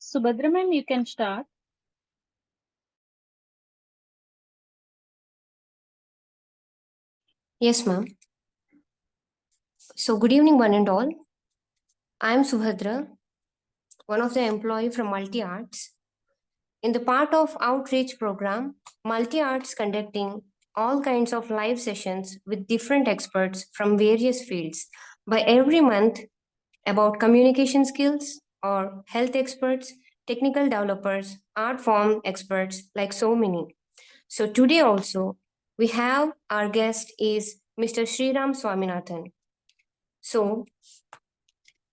Subhadra ma'am, you can start. Yes, ma'am. So good evening, one and all. I am Subhadra, one of the employee from MULTEARTS. In the part of outreach program, MULTEARTS conducting all kinds of live sessions with different experts from various fields by every month about communication skills or health experts, technical developers, art form experts, like so many. So today also we have our guest is Mr. Sriram Swaminathan. So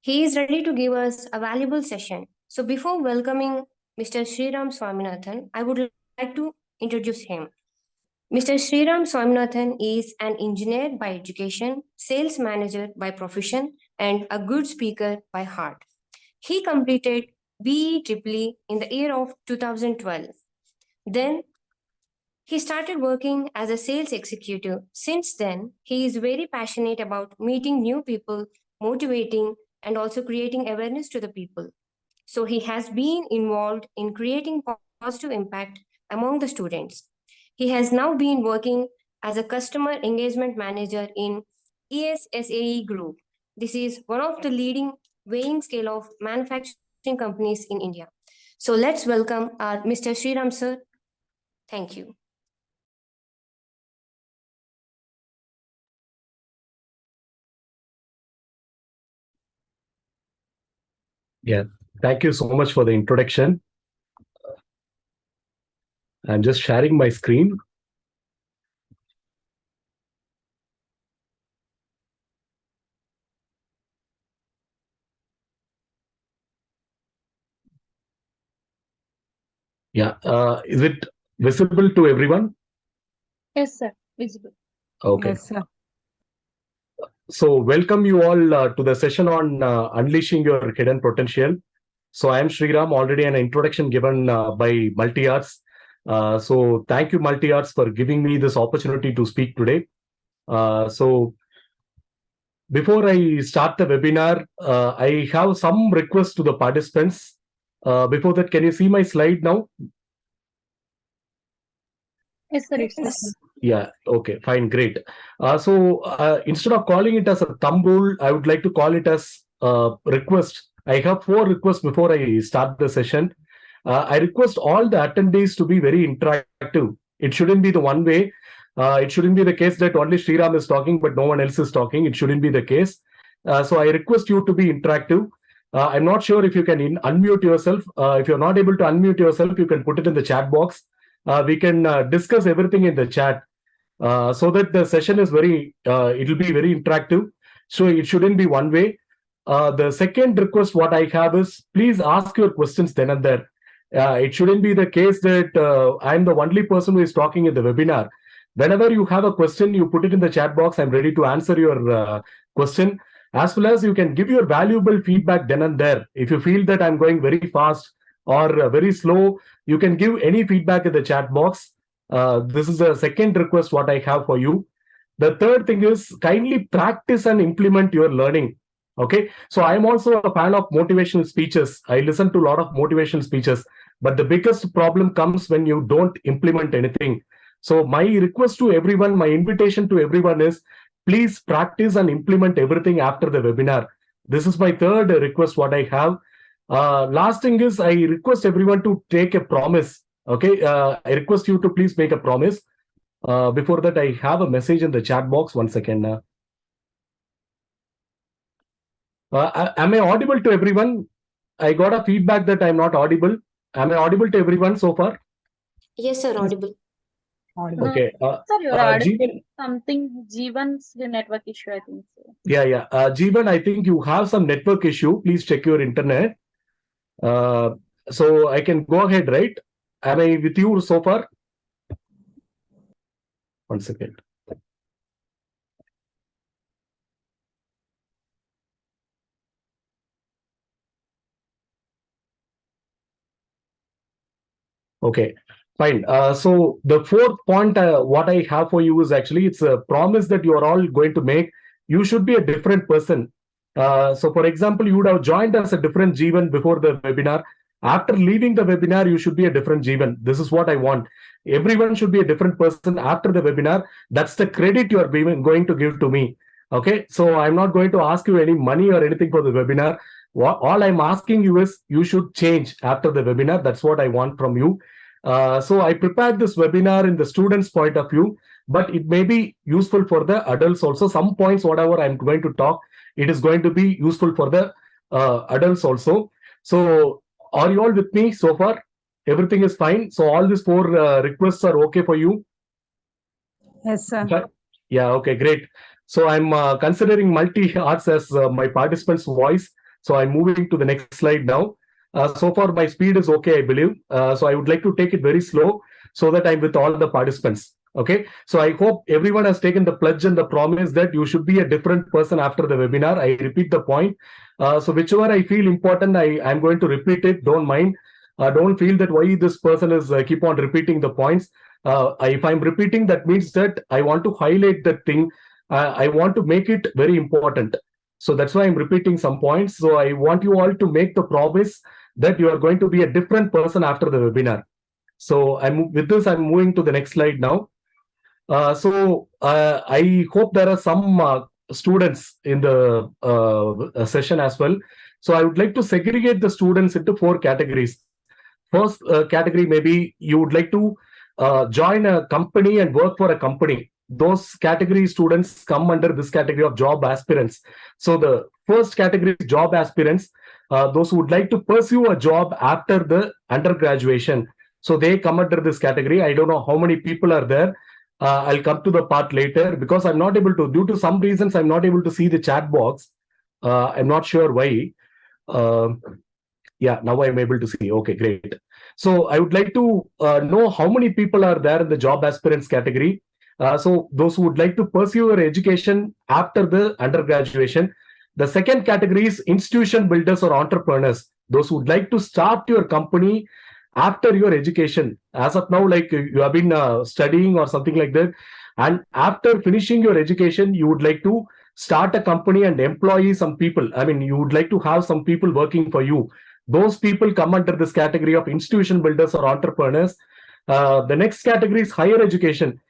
he is ready to give us a valuable session. So before welcoming Mr. Sriram Swaminathan, I would like to introduce him. Mr. Sriram Swaminathan is an engineer by education, sales manager by profession, and a good speaker by heart. He completed BE in the year of 2012. Then he started working as a sales executive. Since then, he is very passionate about meeting new people, motivating, and also creating awareness to the people. So he has been involved in creating positive impact among the students. He has now been working as a customer engagement manager in ESSAE Group. This is one of the leading weighing scale of manufacturing companies in India. So let's welcome our Mr. Sriram sir. Thank you. Yeah, thank you so much for the introduction. I'm just sharing my screen. Yeah, is it visible to everyone? Yes, sir. Visible. Okay. Yes, sir. So welcome you all to the session on unleashing your hidden potential. So I am Sriram, already an introduction given by MULTEARTS. So thank you MULTEARTS for giving me this opportunity to speak today. So before I start the webinar, I have some requests to the participants. Before that, can you see my slide now? Yes, sir. It's Yes. visible. Yeah, okay, fine, great. So instead of calling it as a thumb rule, I would like to call it as a request. I have 4 requests before I start the session. I request all the attendees to be very interactive. It shouldn't be the one way. It shouldn't be the case that only Sriram is talking, but no one else is talking. It shouldn't be the case. So I request you to be interactive. I'm not sure if you can unmute yourself. If you're not able to unmute yourself, you can put it in the chat box. We can discuss everything in the chat so that the session is it'll be very interactive. So it shouldn't be one way. The second request what I have is please ask your questions then and there. It shouldn't be the case that I'm the only person who is talking in the webinar. Whenever you have a question, you put it in the chat box. I'm ready to answer your question. As well as you can give your valuable feedback then and there. If you feel that I'm going very fast or very slow, you can give any feedback in the chat box. This is the second request what I have for you. The third thing is kindly practice and implement your learning. Okay, so I'm also a fan of motivational speeches. I listen to a lot of motivational speeches, but the biggest problem comes when you don't implement anything. So my request to everyone, my invitation to everyone is, please practice and implement everything after the webinar. This is my third request what I have. Last thing is, I request everyone to take a promise. Okay, I request you to please make a promise. Before that, I have a message in the chat box. 1 second. Am I audible to everyone? I got a feedback that I'm not audible. Am I audible to everyone so far? Yes, sir, audible. Okay. Sir, you're audible. Jeevan, Something Jeevan's network issue, I think so. yeah. Jeevan, I think you have some network issue. Please check your internet. So I can go ahead, right? Am I with you so far? 1 second. Okay, fine. So the fourth point, what I have for you is actually, it's a promise that you are all going to make. You should be a different person. So for example, you would have joined as a different Jeevan before the webinar. After leaving the webinar, you should be a different Jeevan. This is what I want. Everyone should be a different person after the webinar. That's the credit you are going to give to me. Okay, so I'm not going to ask you any money or anything for the webinar. All I'm asking you is, you should change after the webinar. That's what I want from you. So I prepared this webinar in the students' point of view, but it may be useful for the adults also. Some points, whatever I'm going to talk, it is going to be useful for the adults also. So are you all with me so far? Everything is fine. So all these four requests are okay for you? Yes, sir. Okay. Yeah, okay, great. So I'm considering multi-arts as my participant's voice. So I'm moving to the next slide now. So far, my speed is okay, I believe. So I would like to take it very slow so that I'm with all the participants. Okay. So I hope everyone has taken the pledge and the promise that you should be a different person after the webinar. I repeat the point. So whichever I feel important, I'm going to repeat it. Don't mind. Don't feel that why this person is keep on repeating the points. If I'm repeating, that means that I want to highlight that thing. I want to make it very important. So that's why I'm repeating some points. So I want you all to make the promise that you are going to be a different person after the webinar. So with this, I'm moving to the next slide now. I hope there are some students in the session as well. So I would like to segregate the students into 4 categories. First category, maybe you would like to join a company and work for a company. Those category students come under this category of job aspirants. So the first category is job aspirants, those who would like to pursue a job after the undergraduation. So they come under this category. I don't know how many people are there. I'll come to the part later because I'm not able to, due to some reasons, I'm not able to see the chat box. I'm not sure why. Yeah, now I'm able to see. Okay, great. So I would like to know how many people are there in the job aspirants category. So those who would like to pursue your education after the undergraduation. The second category is institution builders or entrepreneurs. Those who would like to start your company after your education. As of now, like you have been studying or something like that. And after finishing your education, you would like to start a company and employ some people. I mean, you would like to have some people working for you. Those people come under this category of institution builders or entrepreneurs. The next category is higher education.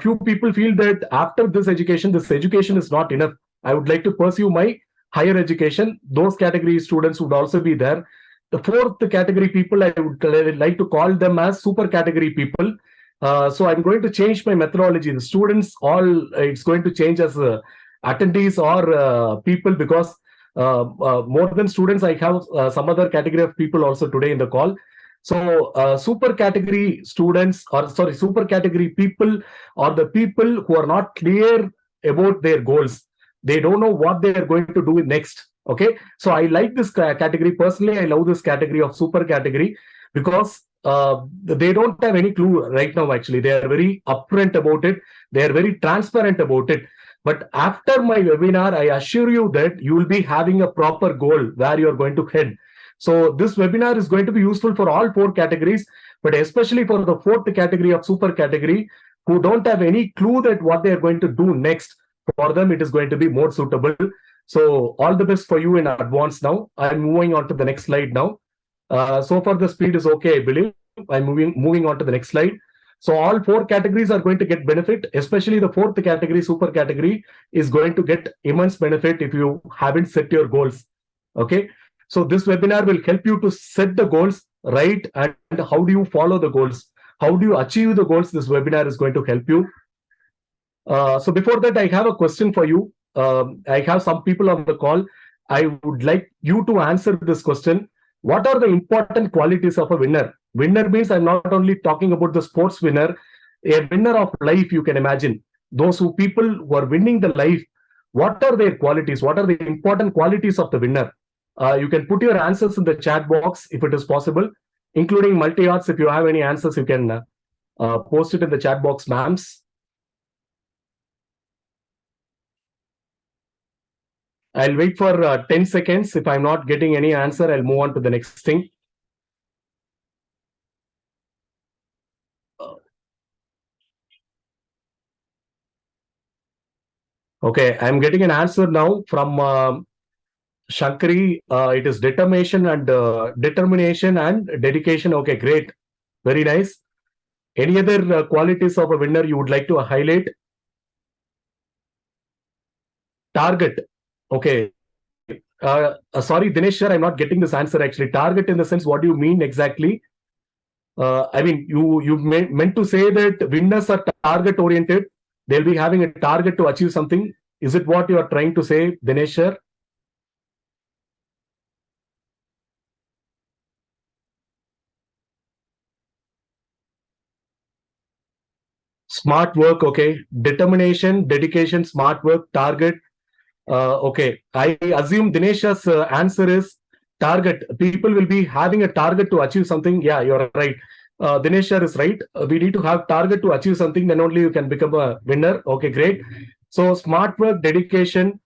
Few people feel that after this education is not enough. I would like to pursue my higher education. Those category students would also be there. The fourth category people, I would like to call them as super category people. So I'm going to change my methodology. The students it's going to change as attendees or people, because more than students, I have some other category of people also today in the call. So super category students, or sorry, super category people are the people who are not clear about their goals. They don't know what they are going to do next. Okay, so I like this category. Personally, I love this category of super category because they don't have any clue right now. Actually, they are very upfront about it. They are very transparent about it. But after my webinar, I assure you that you will be having a proper goal where you are going to head. So this webinar is going to be useful for all 4 categories, but especially for the 4th category of super category who don't have any clue that what they are going to do next. For them, it is going to be more suitable. So all the best for you in advance now. I'm moving on to the next slide now. So far the speed is okay, I believe. I'm moving on to the next slide. So all 4 categories are going to get benefit, especially the 4th category, super category, is going to get immense benefit if you haven't set your goals. Okay. So this webinar will help you to set the goals right, and how do you follow the goals? How do you achieve the goals? This webinar is going to help you. So before that, I have a question for you. I have some people on the call. I would like you to answer this question. What are the important qualities of a winner? Winner means I'm not only talking about the sports winner, a winner of life, you can imagine. Those people who are winning the life, what are their qualities? What are the important qualities of the winner? You can put your answers in the chat box if it is possible, including multi-arts. If you have any answers, you can post it in the chat box, ma'ams. I'll wait for 10 seconds. If I'm not getting any answer, I'll move on to the next thing. Okay, I'm getting an answer now from Shankari. It is determination and dedication. Okay, great. Very nice. Any other qualities of a winner you would like to highlight? Target. Okay. Sorry, Dinesh sir, I'm not getting this answer actually. Target in the sense, what do you mean exactly? I mean, you meant to say that winners are target oriented. They'll be having a target to achieve something. Is it what you are trying to say, Dinesh sir? Smart work, okay. Determination, dedication, smart work, target. Okay, I assume Dinesh's answer is target. People will be having a target to achieve something. Yeah, you're right. Dinesh sir is right. We need to have target to achieve something, then only you can become a winner. Okay, great. So smart work, dedication,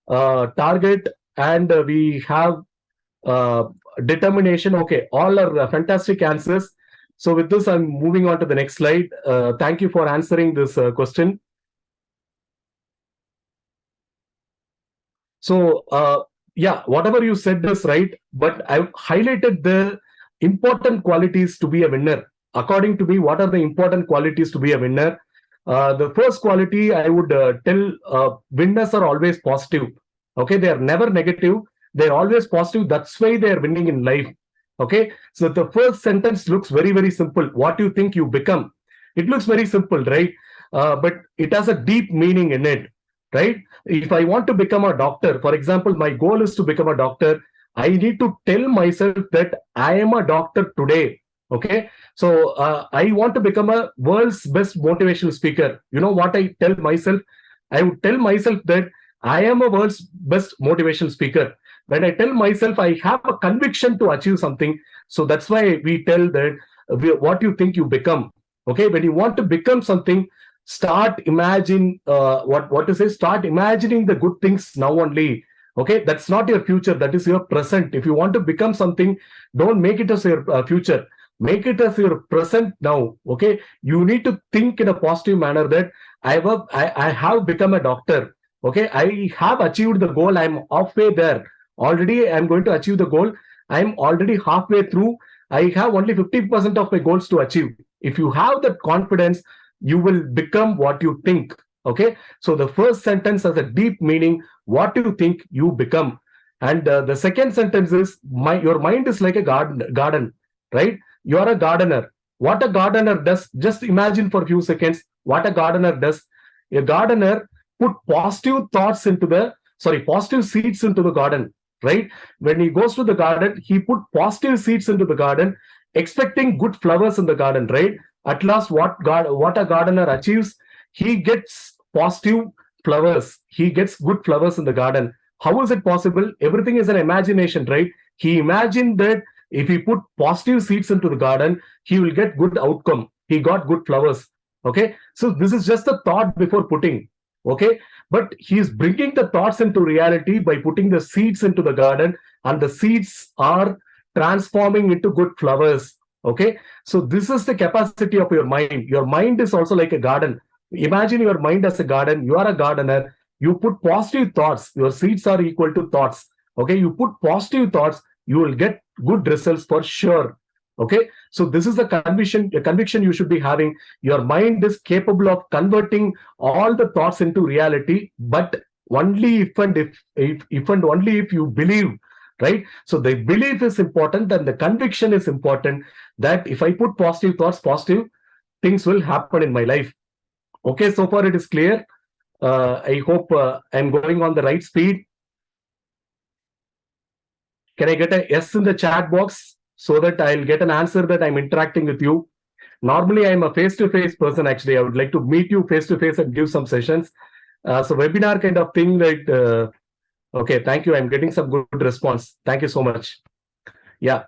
target, and we have determination. Okay, all are fantastic answers. So with this, I'm moving on to the next slide. Thank you for answering this question. So yeah, whatever you said is right, but I've highlighted the important qualities to be a winner. According to me, what are the important qualities to be a winner? The first quality I would tell, winners are always positive. Okay, they are never negative. They're always positive. That's why they are winning in life. Okay, so the first sentence looks very, very simple. What you think you become. It looks very simple, right? But it has a deep meaning in it, right? If I want to become a doctor, for example, my goal is to become a doctor. I need to tell myself that I am a doctor today. Okay, so I want to become a world's best motivational speaker. You know what I tell myself? I would tell myself that I am a world's best motivational speaker. When I tell myself I have a conviction to achieve something, so that's why we tell that what you think you become. Okay, when you want to become something, start imagine what to say. Start imagining the good things now only. Okay, that's not your future. That is your present. If you want to become something, don't make it as your future. Make it as your present now. Okay, you need to think in a positive manner that I have become a doctor. Okay, I have achieved the goal. I'm halfway there. Already I'm going to achieve the goal. I'm already halfway through. I have only 50% of my goals to achieve. If you have that confidence, you will become what you think. Okay, so the first sentence has a deep meaning. What you think, you become. And the second sentence is your mind is like a garden, right? You are a gardener. What a gardener does, just imagine for a few seconds what a gardener does. A gardener put positive seeds into the garden, right? When he goes to the garden, he put positive seeds into the garden, expecting good flowers in the garden, right? At last, what a gardener achieves, he gets positive flowers. He gets good flowers in the garden. How is it possible? Everything is an imagination, right? He imagined that if he put positive seeds into the garden, he will get good outcome. He got good flowers. Okay, so this is just a thought before putting. Okay, but he is bringing the thoughts into reality by putting the seeds into the garden, and the seeds are transforming into good flowers. Okay, so this is the capacity of your mind. Your mind is also like a garden. Imagine your mind as a garden. You are a gardener. you put positive thoughts. Your seeds are equal to thoughts. Okay, you put positive thoughts, you will get good results for sure. Okay, so this is the conviction you should be having. Your mind is capable of converting all the thoughts into reality, but only if and only if you believe, right? So the belief is important and the conviction is important that if I put positive thoughts, positive things will happen in my life. Okay, so far it is clear. I hope I'm going on the right speed. Can I get a yes in the chat box so that I'll get an answer that I'm interacting with you? Normally, I'm a face-to-face person, actually. I would like to meet you face-to-face and give some sessions. So webinar kind of thing, like, okay, thank you. I'm getting some good response. Thank you so much. Yeah.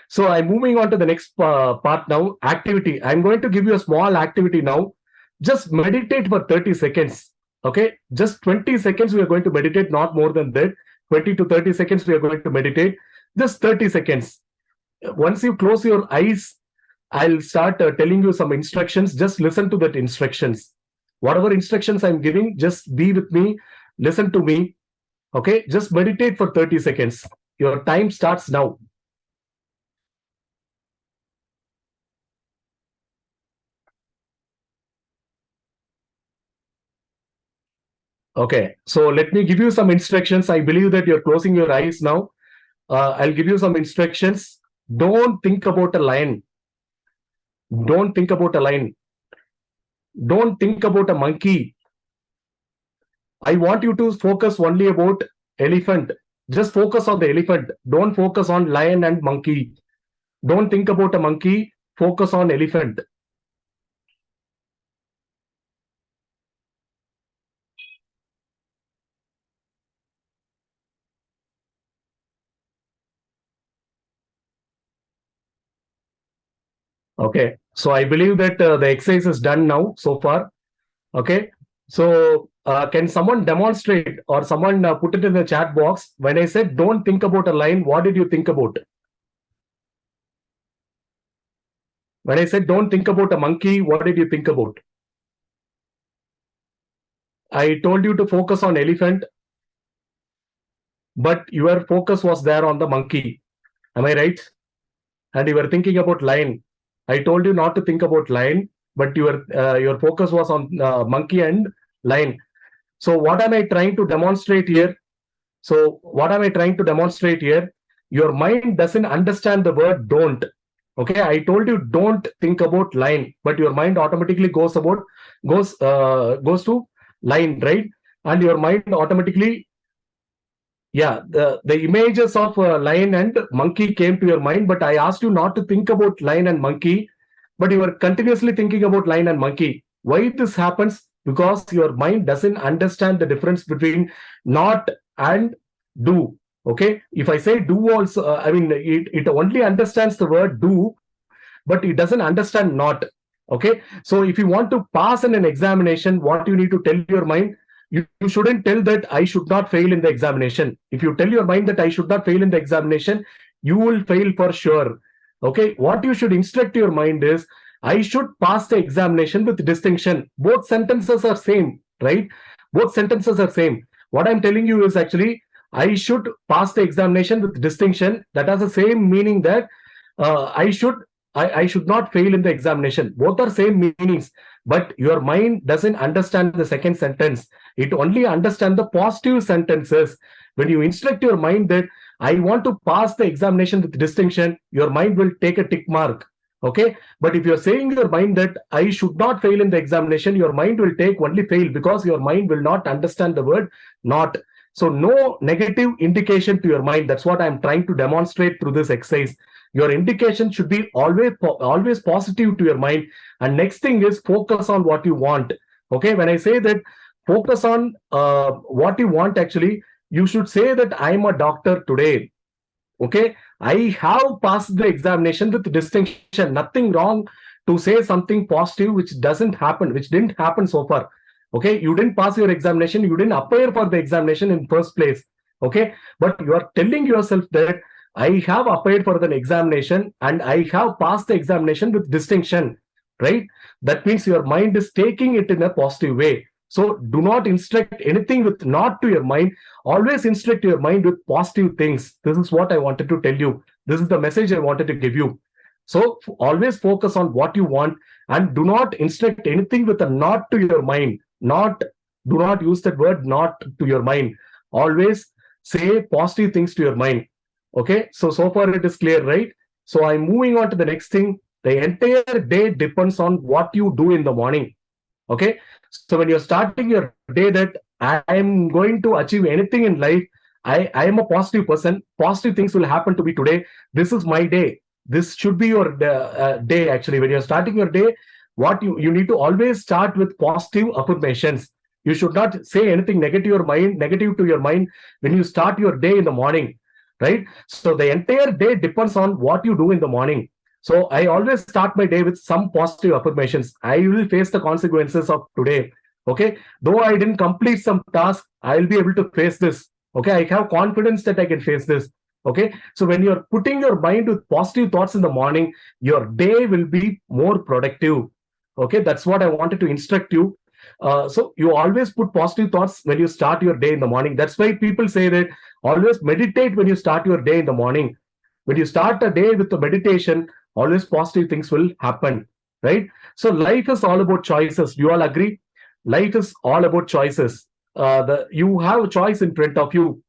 So I'm moving on to the next part now, activity. I'm going to give you a small activity now. Just meditate for 30 seconds. Okay, just 20 seconds we are going to meditate, not more than that. 20 to 30 seconds we are going to meditate. Just 30 seconds. Once you close your eyes, I'll start telling you some instructions. Just listen to that instructions. Whatever instructions I'm giving, just be with me. Listen to me. Okay, just meditate for 30 seconds. Your time starts now. Okay, so let me give you some instructions. I believe that you're closing your eyes now. I'll give you some instructions. Don't think about a lion. Don't think about a lion. Don't think about a monkey. I want you to focus only about elephant. Just focus on the elephant. Don't focus on lion and monkey. Don't think about a monkey. Focus on elephant. Okay, so I believe that the exercise is done now so far. Okay, so can someone demonstrate or someone put it in the chat box? When I said don't think about a line, what did you think about? When I said don't think about a monkey, what did you think about? I told you to focus on elephant, but your focus was there on the monkey. Am I right? And you were thinking about lion. I told you not to think about lion, but your focus was on monkey and lion. So what am I trying to demonstrate here? Your mind doesn't understand the word don't. Okay, I told you don't think about line, but your mind automatically goes to line, right? And your mind automatically, yeah, the images of lion and monkey came to your mind, but I asked you not to think about lion and monkey, but you are continuously thinking about lion and monkey. Why this happens? Because your mind doesn't understand the difference between not and do. Okay, if I say do also, it only understands the word do, but it doesn't understand not. Okay, so if you want to pass in an examination, what you need to tell your mind, you shouldn't tell that I should not fail in the examination. If you tell your mind that I should not fail in the examination, you will fail for sure. Okay, what you should instruct your mind is I should pass the examination with distinction. Both sentences are same, right? Both sentences are same. What I'm telling you is actually I should pass the examination with distinction. That has the same meaning that I should not fail in the examination. Both are same meanings, but your mind doesn't understand the second sentence. It only understands the positive sentences. When you instruct your mind that I want to pass the examination with distinction, your mind will take a tick mark. Okay, but if you're saying your mind that I should not fail in the examination, your mind will take only fail, because your mind will not understand the word not. So no negative indication to your mind. That's what I'm trying to demonstrate through this exercise. Your indication should be always positive to your mind. And next thing is focus on what you want. Okay, when I say that focus on what you want, actually, you should say that I'm a doctor today. Okay, I have passed the examination with distinction. Nothing wrong to say something positive which didn't happen so far. Okay, you didn't pass your examination, you didn't appear for the examination in first place. Okay, but you are telling yourself that I have applied for the examination and I have passed the examination with distinction, right? That means your mind is taking it in a positive way. So do not instruct anything with not to your mind. Always instruct your mind with positive things. This is what I wanted to tell you. This is the message I wanted to give you. So always focus on what you want and do not instruct anything with a not to your mind. Do not use that word not to your mind. Always say positive things to your mind. Okay, so far it is clear, right? So I'm moving on to the next thing. The entire day depends on what you do in the morning. Okay, so when you're starting your day that I am going to achieve anything in life, I am a positive person. Positive things will happen to me today. This is my day. This should be your day actually. When you're starting your day, what you need to always start with positive affirmations. You should not say anything negative to your mind when you start your day in the morning, right? So the entire day depends on what you do in the morning. So I always start my day with some positive affirmations. I will face the consequences of today. Okay, though I didn't complete some task, I'll be able to face this. Okay, I have confidence that I can face this. Okay, so when you're putting your mind with positive thoughts in the morning, your day will be more productive. Okay, that's what I wanted to instruct you. So you always put positive thoughts when you start your day in the morning. That's why people say that always meditate when you start your day in the morning. When you start a day with the meditation, always positive things will happen, right? So life is all about choices. Do you all agree? Life is all about choices. You have a choice in front of you,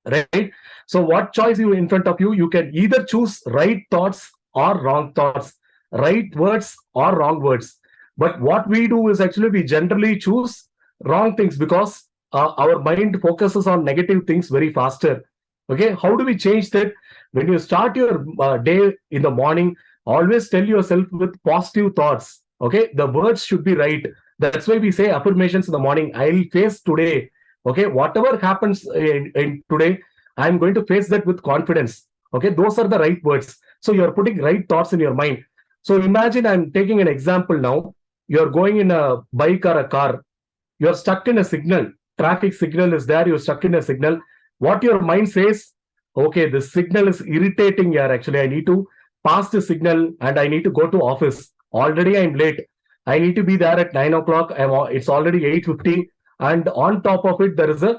right? So what choice you in front of you? You can either choose right thoughts or wrong thoughts, right words or wrong words. But what we do is actually we generally choose wrong things because our mind focuses on negative things very faster. Okay, how do we change that? When you start your day in the morning, always tell yourself with positive thoughts. Okay, the words should be right. That's why we say affirmations in the morning. I'll face today. Okay, whatever happens in today, I'm going to face that with confidence. Okay, those are the right words. So you're putting right thoughts in your mind. So imagine I'm taking an example now. You're going in a bike or a car. You're stuck in a signal. Traffic signal is there. You're stuck in a signal. What your mind says, okay, this signal is irritating here. Actually, I need to pass the signal and I need to go to office. Already I'm late. I need to be there at 9 o'clock. It's already 8:50. And on top of it, there is a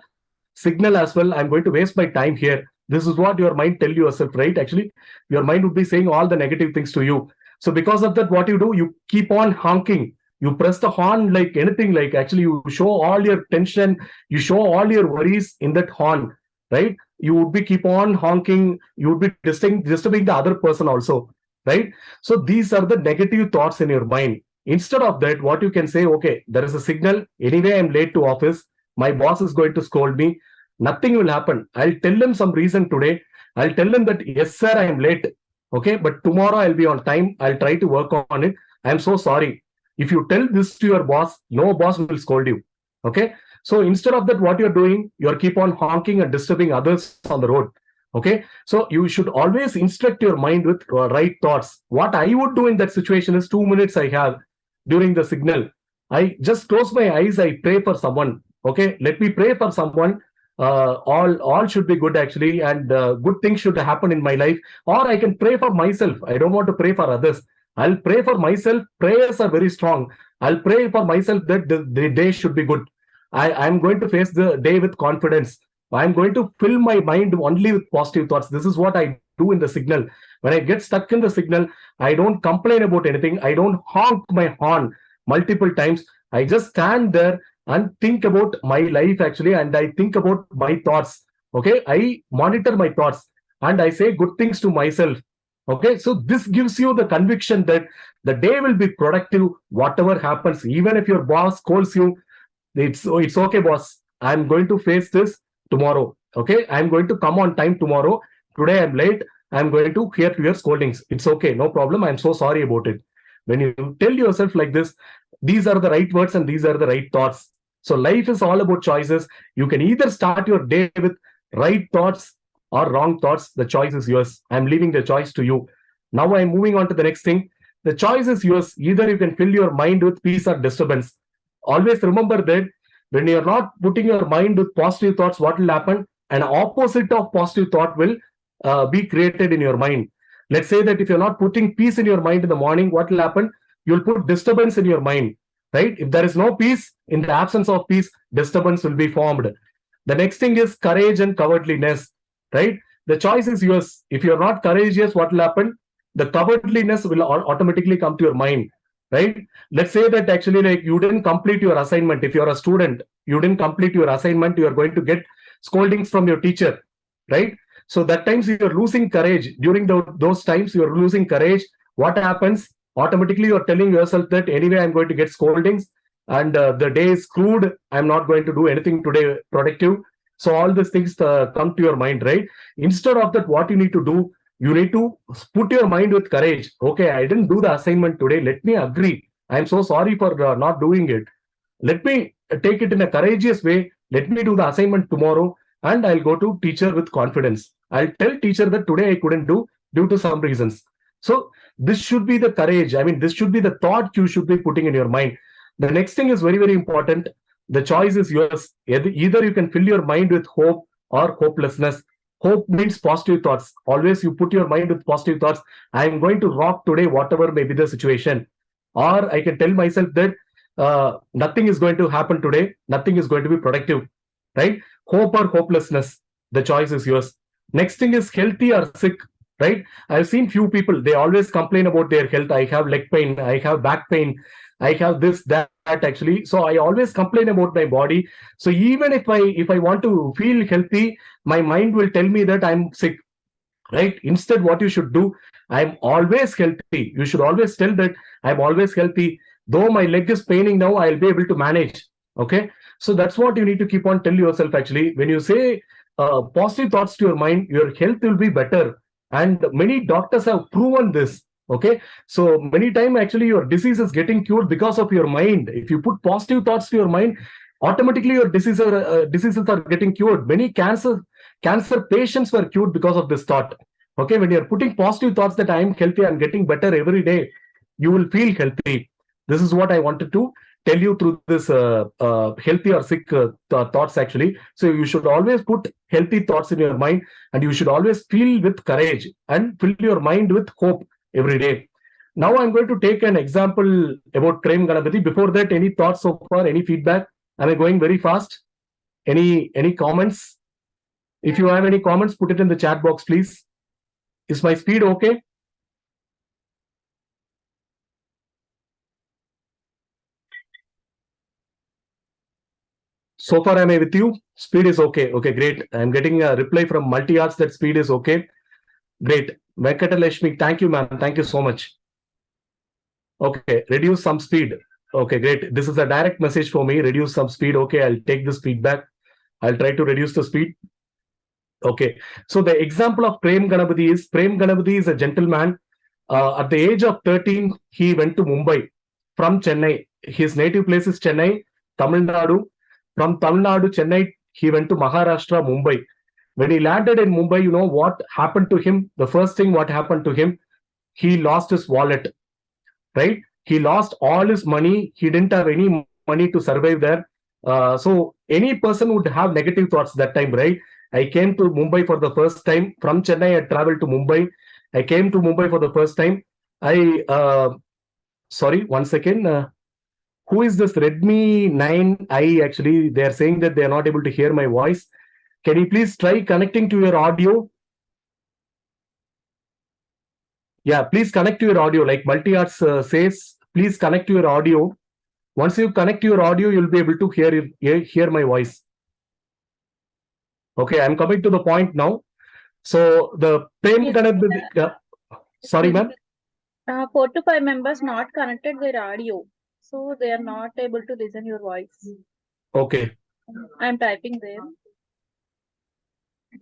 signal as well. I'm going to waste my time here. This is what your mind tell yourself, right? Actually, your mind would be saying all the negative things to you. So because of that, what you do, you keep on honking. You press the horn like anything, like actually you show all your tension, you show all your worries in that horn, right? You would be keep on honking, you would be disturbing the other person also, right? So these are the negative thoughts in your mind. Instead of that, what you can say, okay, there is a signal. Anyway, I'm late to office. My boss is going to scold me. Nothing will happen. I'll tell him some reason today. I'll tell him that, yes, sir, I'm late. Okay, but tomorrow I'll be on time. I'll try to work on it. I'm so sorry. If you tell this to your boss, no boss will scold you. Okay, so instead of that, what you're doing, you're keep on honking and disturbing others on the road. Okay, so you should always instruct your mind with right thoughts. What I would do in that situation is 2 minutes I have during the signal. I just close my eyes. I pray for someone. Okay, let me pray for someone. All should be good actually, and good things should happen in my life. Or I can pray for myself. I don't want to pray for others. I'll pray for myself. Prayers are very strong. I'll pray for myself that the day should be good. I'm going to face the day with confidence. I'm going to fill my mind only with positive thoughts. This is what I do in the signal. When I get stuck in the signal, I don't complain about anything. I don't honk my horn multiple times. I just stand there and think about my life actually, and I think about my thoughts. Okay, I monitor my thoughts and I say good things to myself. Okay, so this gives you the conviction that the day will be productive, whatever happens. Even if your boss calls you, it's okay, boss. I'm going to face this tomorrow. Okay, I'm going to come on time tomorrow. Today I'm late. I'm going to hear your scoldings. It's okay, no problem. I'm so sorry about it. When you tell yourself like this, these are the right words and these are the right thoughts. So life is all about choices. You can either start your day with right thoughts or wrong thoughts. The choice is yours. I'm leaving the choice to you. Now I'm moving on to the next thing. The choice is yours. Either you can fill your mind with peace or disturbance. Always remember that when you're not putting your mind with positive thoughts, what will happen? An opposite of positive thought will be created in your mind. Let's say that if you're not putting peace in your mind in the morning, what will happen? You'll put disturbance in your mind. right? If there is no peace, in the absence of peace, disturbance will be formed. The next thing is courage and cowardliness, right? The choice is yours. If you're not courageous, what will happen? The cowardliness will automatically come to your mind, right? Let's say that actually, like, you didn't complete your assignment. If you're a student, you didn't complete your assignment, you are going to get scoldings from your teacher, right? So that times you're losing courage. During those times, you're losing courage. What happens? Automatically, you're telling yourself that anyway, I'm going to get scoldings, and the day is screwed. I'm not going to do anything today productive. So all these things come to your mind, right? Instead of that, what you need to do, you need to put your mind with courage. Okay, I didn't do the assignment today. Let me agree. I'm so sorry for not doing it. Let me take it in a courageous way. Let me do the assignment tomorrow, and I'll go to teacher with confidence. I'll tell teacher that today I couldn't do due to some reasons. So this should be the courage. I mean, this should be the thought you should be putting in your mind. The next thing is very, very important. The choice is yours. Either you can fill your mind with hope or hopelessness. Hope means positive thoughts. Always you put your mind with positive thoughts. I am going to rock today, whatever may be the situation. Or I can tell myself that nothing is going to happen today. Nothing is going to be productive, right? Hope or hopelessness. The choice is yours. Next thing is healthy or sick, right? I've seen few people, they always complain about their health. I have leg pain, I have back pain, I have this, that actually. So I always complain about my body. So even if I want to feel healthy, my mind will tell me that I'm sick, right? Instead, what you should do, I'm always healthy. You should always tell that I'm always healthy. Though my leg is paining now, I'll be able to manage. Okay. So that's what you need to keep on telling yourself actually. When you say positive thoughts to your mind, your health will be better. And many doctors have proven this. Okay. So many times actually your disease is getting cured because of your mind. If you put positive thoughts to your mind, automatically your diseases are getting cured. Many cancer patients were cured because of this thought. Okay. When you're putting positive thoughts that I'm healthy, I'm getting better every day, you will feel healthy. This is what I wanted to tell you through this healthy or sick thoughts actually. So you should always put healthy thoughts in your mind, and you should always feel with courage and fill your mind with hope every day. Now I'm going to take an example about Prem Ganapati. Before that, any thoughts so far? Any feedback? Am I going very fast? Any comments? If you have any comments, put it in the chat box, please. Is my speed okay? So far, am I with you? Speed is okay. Okay, great. I'm getting a reply from MULTEARTS that speed is okay. Great. Venkatalashmi, thank you, ma'am. Thank you so much. Okay, reduce some speed. Okay, great. This is a direct message for me. Reduce some speed. Okay, I'll take this feedback. I'll try to reduce the speed. Okay, so the example of Prem Ganapati is a gentleman. At the age of 13, he went to Mumbai from Chennai. His native place is Chennai, Tamil Nadu. From Tamil Nadu, Chennai, he went to Maharashtra, Mumbai. When he landed in Mumbai, you know what happened to him? The first thing what happened to him, he lost his wallet, right? He lost all his money. He didn't have any money to survive there. So any person would have negative thoughts that time, right? I came to Mumbai for the first time. From Chennai, I traveled to Mumbai. I came to Mumbai for the first time. Sorry, one second. Who is this Redmi 9i? Actually, they are saying that they are not able to hear my voice. Can you please try connecting to your audio? Yeah, please connect to your audio. Like MULTEARTS says, please connect to your audio. Once you connect to your audio, you'll be able to hear my voice. Okay, I'm coming to the point now. So the Prem Ganapati. Sorry, ma'am. 4 to 5 members not connected their audio, so they are not able to listen your voice. Okay. I'm typing there.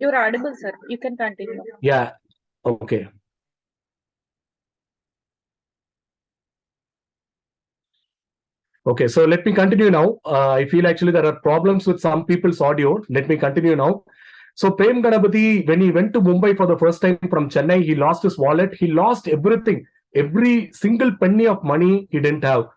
You're audible, sir. You can continue. Yeah. Okay. Okay, so let me continue now. I feel actually there are problems with some people's audio. Let me continue now. So Prem Ganapati, when he went to Mumbai for the first time from Chennai, he lost his wallet. He lost everything. Every single penny of money he didn't have.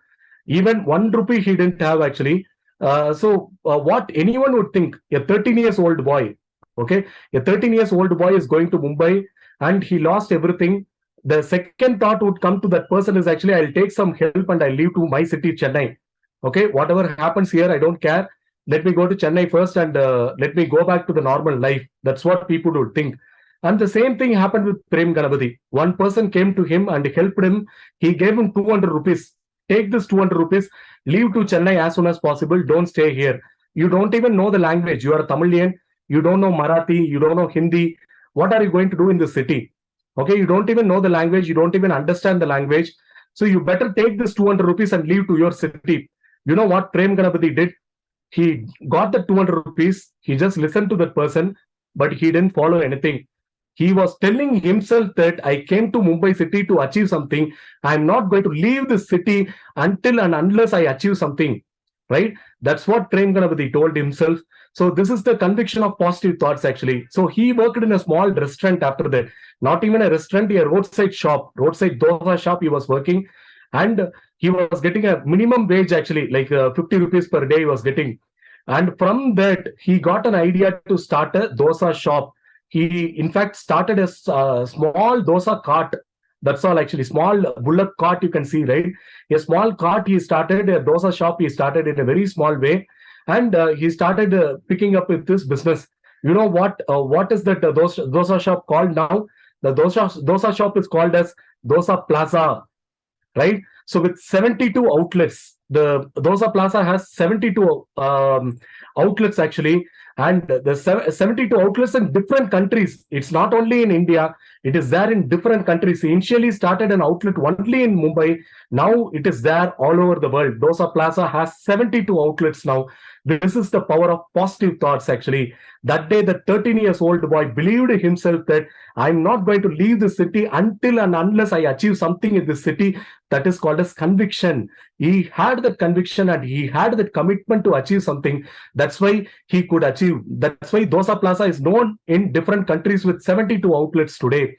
Even 1 rupee he didn't have actually. So what anyone would think, a 13 years old boy, okay? A 13 years old boy is going to Mumbai and he lost everything. The second thought would come to that person is actually, I'll take some help and I'll leave to my city, Chennai. Okay, whatever happens here, I don't care. Let me go to Chennai first and let me go back to the normal life. That's what people would think. And the same thing happened with Prem Ganapati. One person came to him and helped him. He gave him 200 rupees. Take this 200 rupees, leave to Chennai as soon as possible. Don't stay here. You don't even know the language. You are a Tamilian. You don't know Marathi. You don't know Hindi. What are you going to do in this city? Okay, you don't even know the language. You don't even understand the language. So you better take this 200 rupees and leave to your city. You know what Prem Ganapati did? He got the 200 rupees. He just listened to that person, but he didn't follow anything. He was telling himself that I came to Mumbai city to achieve something. I'm not going to leave this city until and unless I achieve something. Right? That's what Prem Ganapati told himself. So this is the conviction of positive thoughts actually. So he worked in a small restaurant after that. Not even a restaurant, a roadside shop, roadside dosa shop he was working. And he was getting a minimum wage actually, like 50 rupees per day he was getting. And from that, he got an idea to start a dosa shop. He, in fact, started a small dosa cart. That's all actually, small bullock cart you can see, right? A small cart he started, a dosa shop he started in a very small way. And he started picking up with this business. You know what is that dosa shop called now? The dosa shop is called as Dosa Plaza, right? So with 72 outlets, the Dosa Plaza has 72 outlets actually, and the 72 outlets in different countries. It's not only in India, it is there in different countries. He initially started an outlet only in Mumbai. Now it is there all over the world. Dosa Plaza has 72 outlets now. This is the power of positive thoughts actually. That day, the 13 years old boy believed himself that I'm not going to leave the city until and unless I achieve something in this city. That is called as conviction. He had that conviction and he had that commitment to achieve something. That's why he could achieve. That's why Dosa Plaza is known in different countries with 72 outlets today.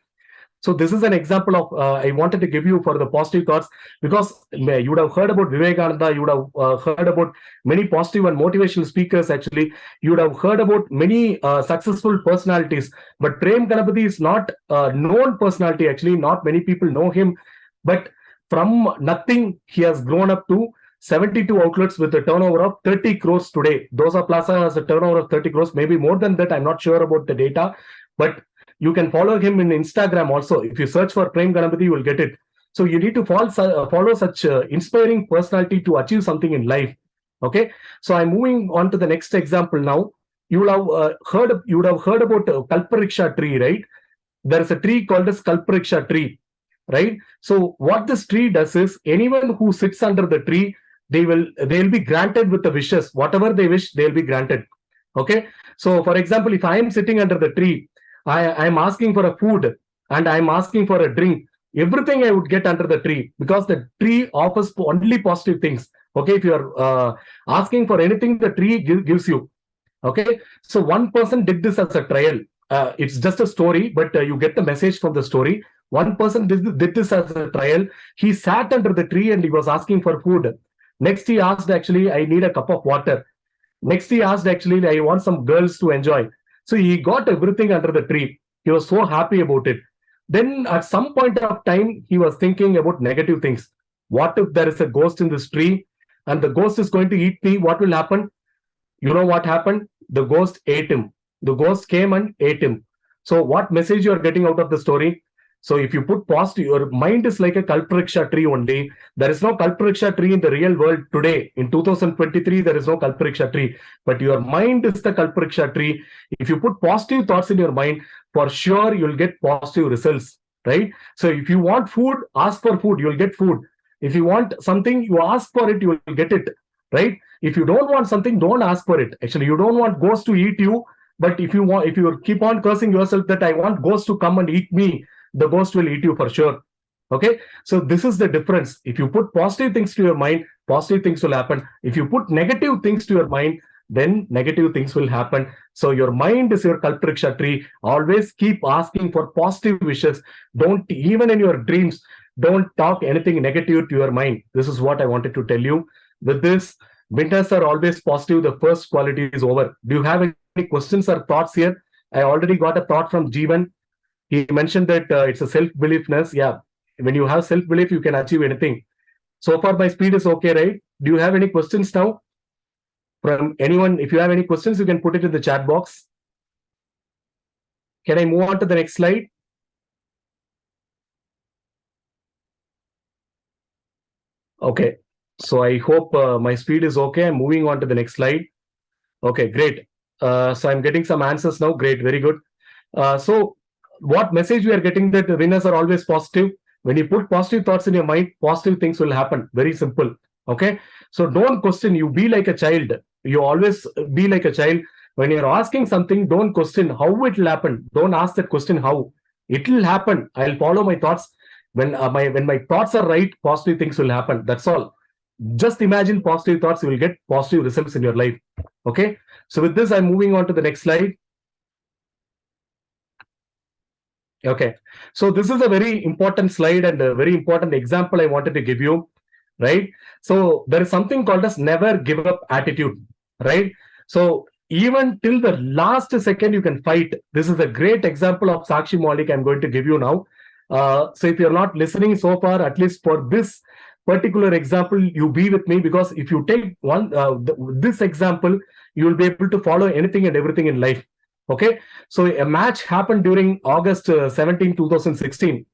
So this is an example of I wanted to give you for the positive thoughts, because you would have heard about Vivekananda, you would have heard about many positive and motivational speakers actually. You would have heard about many successful personalities, but Prem Ganapati is not a known personality actually. Not many people know him, but from nothing he has grown up to 72 outlets with a turnover of 30 crores today. Dosa Plaza has a turnover of 30 crores, maybe more than that. I'm not sure about the data, but you can follow him in Instagram also. If you search for Prem Ganapati, you will get it. So you need to follow such inspiring personality to achieve something in life. Okay. So I'm moving on to the next example now. You would have heard about Kalpariksha tree, right? There is a tree called as Kalpariksha tree, right? So what this tree does is, anyone who sits under the tree, they'll be granted with the wishes. Whatever they wish, they'll be granted. Okay. So for example, if I am sitting under the tree, I am asking for a food and I am asking for a drink, everything I would get under the tree, because the tree offers only positive things. Okay, if you are asking for anything, the tree gives you. Okay, so one person did this as a trial. It's just a story, but you get the message from the story. One person did this as a trial. He sat under the tree and he was asking for food. Next, he asked, actually, I need a cup of water. Next, he asked, actually, I want some girls to enjoy. So he got everything under the tree. He was so happy about it. Then at some point of time, he was thinking about negative things. What if there is a ghost in this tree and the ghost is going to eat me? What will happen? You know what happened? The ghost ate him. The ghost came and ate him. So what message you are getting out of the story? So if you put positive, your mind is like a Kalpariksha tree only. There is no Kalpariksha tree in the real world today. In 2023, there is no Kalpariksha tree. But your mind is the Kalpariksha tree. If you put positive thoughts in your mind, for sure you'll get positive results, right? So if you want food, ask for food, you'll get food. If you want something, you ask for it, you will get it, right? If you don't want something, don't ask for it. Actually, you don't want ghosts to eat you. But if you keep on cursing yourself that I want ghosts to come and eat me, the ghost will eat you for sure. Okay, so this is the difference. If you put positive things to your mind, positive things will happen. If you put negative things to your mind, then negative things will happen. So your mind is your Kalpariksha tree. Always keep asking for positive wishes. Don't, even in your dreams, don't talk anything negative to your mind. This is what I wanted to tell you. With this, winters are always positive. The first quality is over. Do you have any questions or thoughts here? I already got a thought from Jeevan. He mentioned that it's a self-beliefness. Yeah, when you have self-belief, you can achieve anything. So far, my speed is okay, right? Do you have any questions now? From anyone, if you have any questions, you can put it in the chat box. Can I move on to the next slide? Okay. So I hope my speed is okay. I'm moving on to the next slide. Okay, great. So I'm getting some answers now. Great, very good. So what message we are getting, that the winners are always positive. When you put positive thoughts in your mind, positive things will happen. Very simple. Okay. So don't question. You be like a child. You always be like a child. When you're asking something, don't question how it will happen. Don't ask that question how. It will happen. I'll follow my thoughts. When my thoughts are right, positive things will happen. That's all. Just imagine positive thoughts. You will get positive results in your life. Okay. So with this, I'm moving on to the next slide. Okay, so this is a very important slide and a very important example I wanted to give you, right? So there is something called as never give up attitude, right? So even till the last second you can fight. This is a great example of Sakshi Malik I'm going to give you now. So if you're not listening so far, at least for this particular example, you be with me, because if you take this example, you will be able to follow anything and everything in life. Okay, so a match happened during August 17, 2016.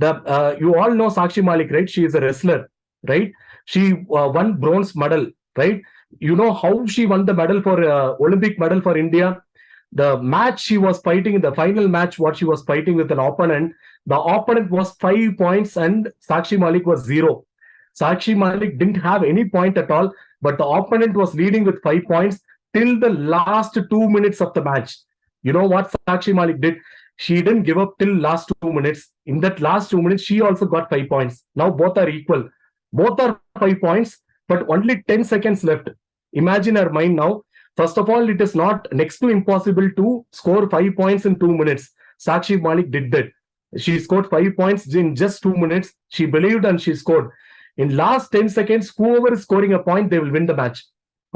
You all know Sakshi Malik, right? She is a wrestler, right? She won bronze medal, right? You know how she won the medal for Olympic medal for India. The match she was fighting, in the final match, what she was fighting with an opponent, the opponent was 5 points and Sakshi Malik was 0. Sakshi Malik didn't have any point at all, but the opponent was leading with 5 points till the last 2 minutes of the match. You know what Sakshi Malik did? She didn't give up till last 2 minutes. In that last 2 minutes, she also got 5 points. Now both are equal. Both are 5 points, but only 10 seconds left. Imagine her mind now. First of all, it is not next to impossible to score 5 points in 2 minutes. Sakshi Malik did that. She scored 5 points in just 2 minutes. She believed and she scored. In last 10 seconds, whoever is scoring a point, they will win the match.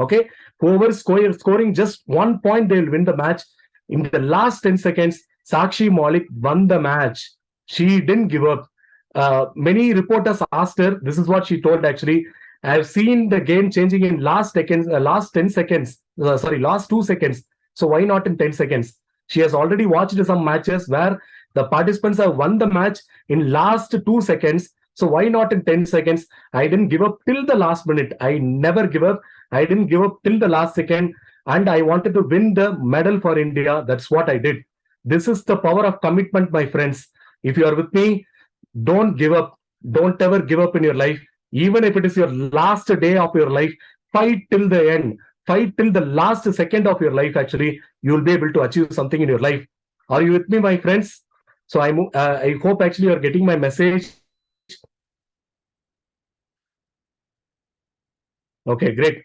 Okay? Whoever is scoring just 1 point, they will win the match. In the last 10 seconds, Sakshi Malik won the match. She didn't give up. Many reporters asked her, this is what she told actually, I've seen the game changing in last 2 seconds. So why not in 10 seconds? She has already watched some matches where the participants have won the match in last 2 seconds. So why not in 10 seconds? I didn't give up till the last minute. I never give up. I didn't give up till the last second. And I wanted to win the medal for India. That's what I did. This is the power of commitment, my friends. If you are with me, don't give up. Don't ever give up in your life. Even if it is your last day of your life, fight till the end. Fight till the last second of your life, actually. You will be able to achieve something in your life. Are you with me, my friends? So I hope actually you are getting my message. Okay, great.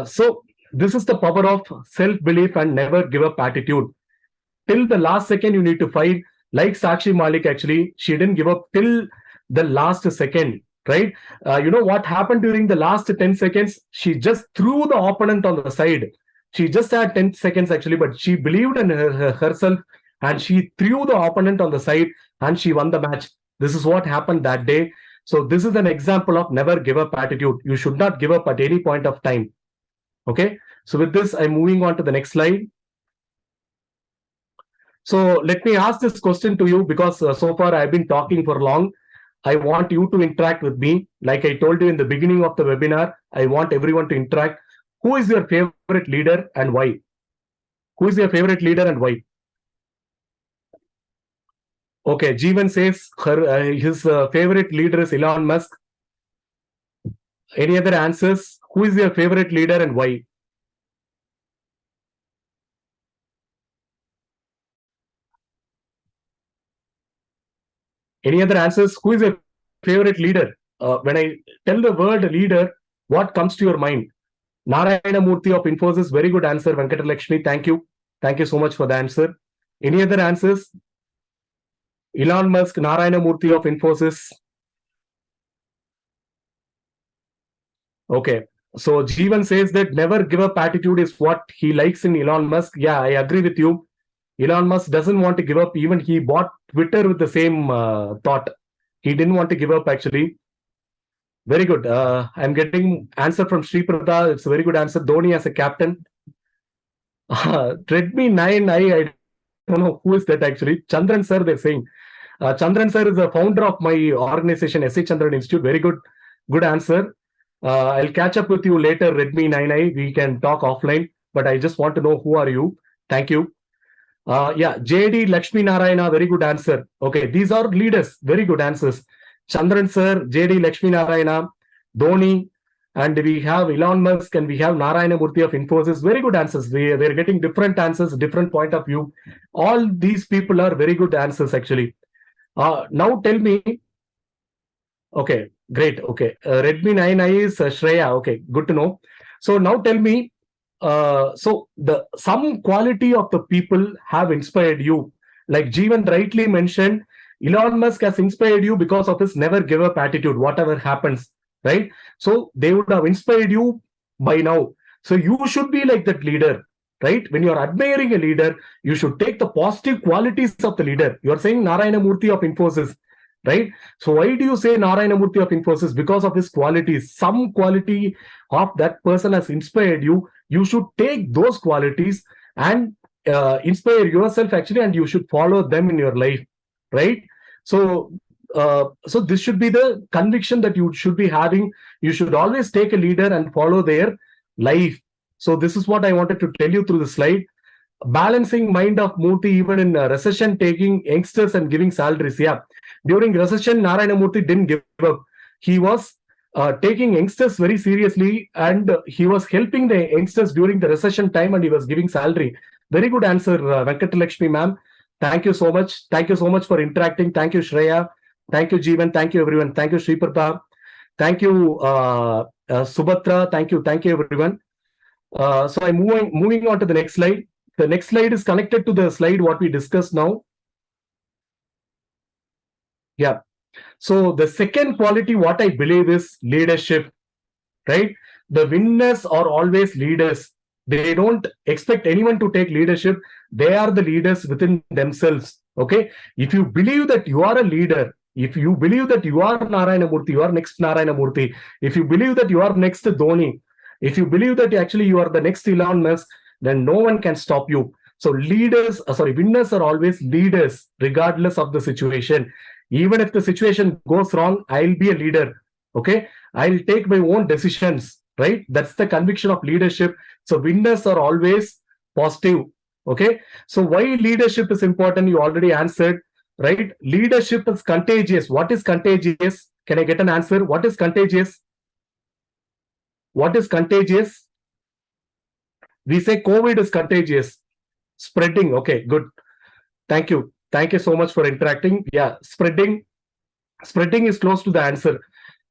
So this is the power of self-belief and never give up attitude. Till the last second, you need to fight. Like Sakshi Malik, actually, she didn't give up till the last second, right? You know what happened during the last 10 seconds? She just threw the opponent on the side. She just had 10 seconds, actually, but she believed in herself and she threw the opponent on the side and she won the match. This is what happened that day. So this is an example of never give up attitude. You should not give up at any point of time. Okay. So with this, I'm moving on to the next slide. So let me ask this question to you, because so far I've been talking for long. I want you to interact with me. Like I told you in the beginning of the webinar, I want everyone to interact. Who is your favorite leader and why? Who is your favorite leader and why? Okay, Jeevan says his favorite leader is Elon Musk. Any other answers? Who is your favorite leader and why? Any other answers? Who is your favorite leader? When I tell the word leader, what comes to your mind? Narayana Murthy of Infosys. Very good answer, Venkatalakshmi. Thank you. Thank you so much for the answer. Any other answers? Elon Musk, Narayana Murthy of Infosys. Okay. So Jeevan says that never give up attitude is what he likes in Elon Musk. Yeah, I agree with you. Elon Musk doesn't want to give up. Even he bought Twitter with the same thought. He didn't want to give up, actually. Very good. I'm getting answer from Sri Pratha. It's a very good answer. Dhoni as a captain. Redmi 9i, I don't know who is that actually. Chandran sir, they're saying. Chandran sir is the founder of my organization, S.A. Chandran Institute. Very good. Good answer. I'll catch up with you later, Redmi 9i. We can talk offline, but I just want to know who are you. Thank you. Yeah, JD Lakshmi Narayana, very good answer. Okay, these are leaders, very good answers. Chandran sir, JD Lakshmi Narayana, Dhoni, and we have Elon Musk and we have Narayana Murthy of Infosys. Very good answers. They're getting different answers, different point of view. All these people are very good answers actually. Now tell me. Okay, great. Okay, Redmi 9i is Shreya. Okay, good to know. So now tell me. So some quality of the people have inspired you. Like Jeevan rightly mentioned, Elon Musk has inspired you because of his never give up attitude, whatever happens, right? So they would have inspired you by now. So you should be like that leader, right? When you're admiring a leader, you should take the positive qualities of the leader. You're saying Narayana Murthy of Infosys, right? So why do you say Narayana Murthy of Infosys? Because of his qualities. Some quality of that person has inspired you. You should take those qualities and inspire yourself actually, and you should follow them in your life, right? So so this should be the conviction that you should be having. You should always take a leader and follow their life. So this is what I wanted to tell you through the slide. Balancing mind of Murthy even in recession, taking youngsters and giving salaries. Yeah, during recession, Narayana Murthy didn't give up. He was taking youngsters very seriously, and he was helping the youngsters during the recession time, and he was giving salary. Very good answer, Venkatalakshmi ma'am. Thank you so much. Thank you so much for interacting. Thank you, Shreya. Thank you, Jeevan. Thank you, everyone. Thank you, Sri Pratap. Thank you, Subhatra. Thank you, everyone. So I'm moving on to the next slide. The next slide is connected to the slide what we discussed now. Yeah. So the second quality, what I believe is leadership, right? The winners are always leaders. They don't expect anyone to take leadership. They are the leaders within themselves. Okay. If you believe that you are a leader, if you believe that you are Narayana Murthy, you are next Narayana Murthy, if you believe that you are next Dhoni, if you believe that actually you are the next Elon Musk, then no one can stop you. So winners are always leaders, regardless of the situation. Even if the situation goes wrong, I'll be a leader. Okay, I'll take my own decisions, right? That's the conviction of leadership. So winners are always positive. Okay, so why leadership is important? You already answered, right? Leadership is contagious. What is contagious? Can I get an answer? What is contagious? What is contagious? We say COVID is contagious. Spreading. Okay, good. Thank you. Thank you so much for interacting. Yeah, spreading is close to the answer.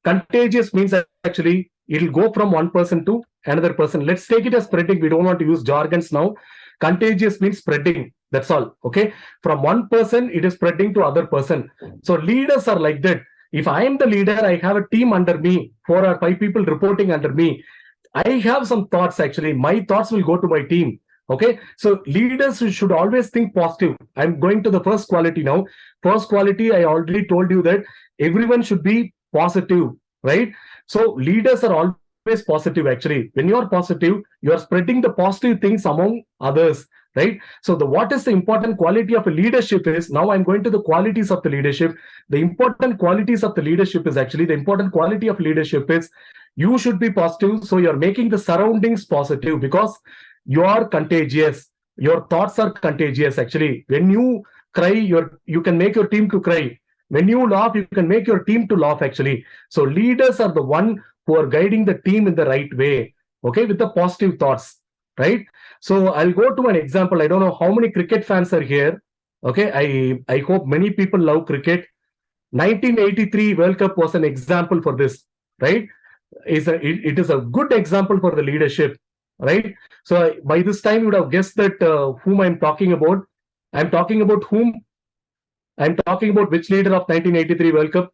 Contagious means actually it'll go from one person to another person. Let's take it as spreading. We don't want to use jargons now. Contagious means spreading. That's all. Okay. From one person, it is spreading to other person. So leaders are like that. If I am the leader, I have a team under me, 4 or 5 people reporting under me. I have some thoughts actually. My thoughts will go to my team. Okay, so leaders should always think positive. I'm going to the first quality now. First quality, I already told you that everyone should be positive, right? So leaders are always positive actually. When you're positive, you're spreading the positive things among others, right? So what is the important quality of a leadership is, now I'm going to the qualities of the leadership. The important qualities of the leadership is actually, the important quality of leadership is you should be positive. So you're making the surroundings positive because you are contagious. Your thoughts are contagious actually. When you cry, you can make your team to cry. When you laugh, you can make your team to laugh actually. So leaders are the one who are guiding the team in the right way, okay, with the positive thoughts, right? So I'll go to an example. I don't know how many cricket fans are here. Okay, I hope many people love cricket. 1983 World Cup was an example for this, right? It is a good example for the leadership, right? So by this time you would have guessed that whom I'm talking about. I'm talking about whom? I'm talking about which leader of 1983 World Cup?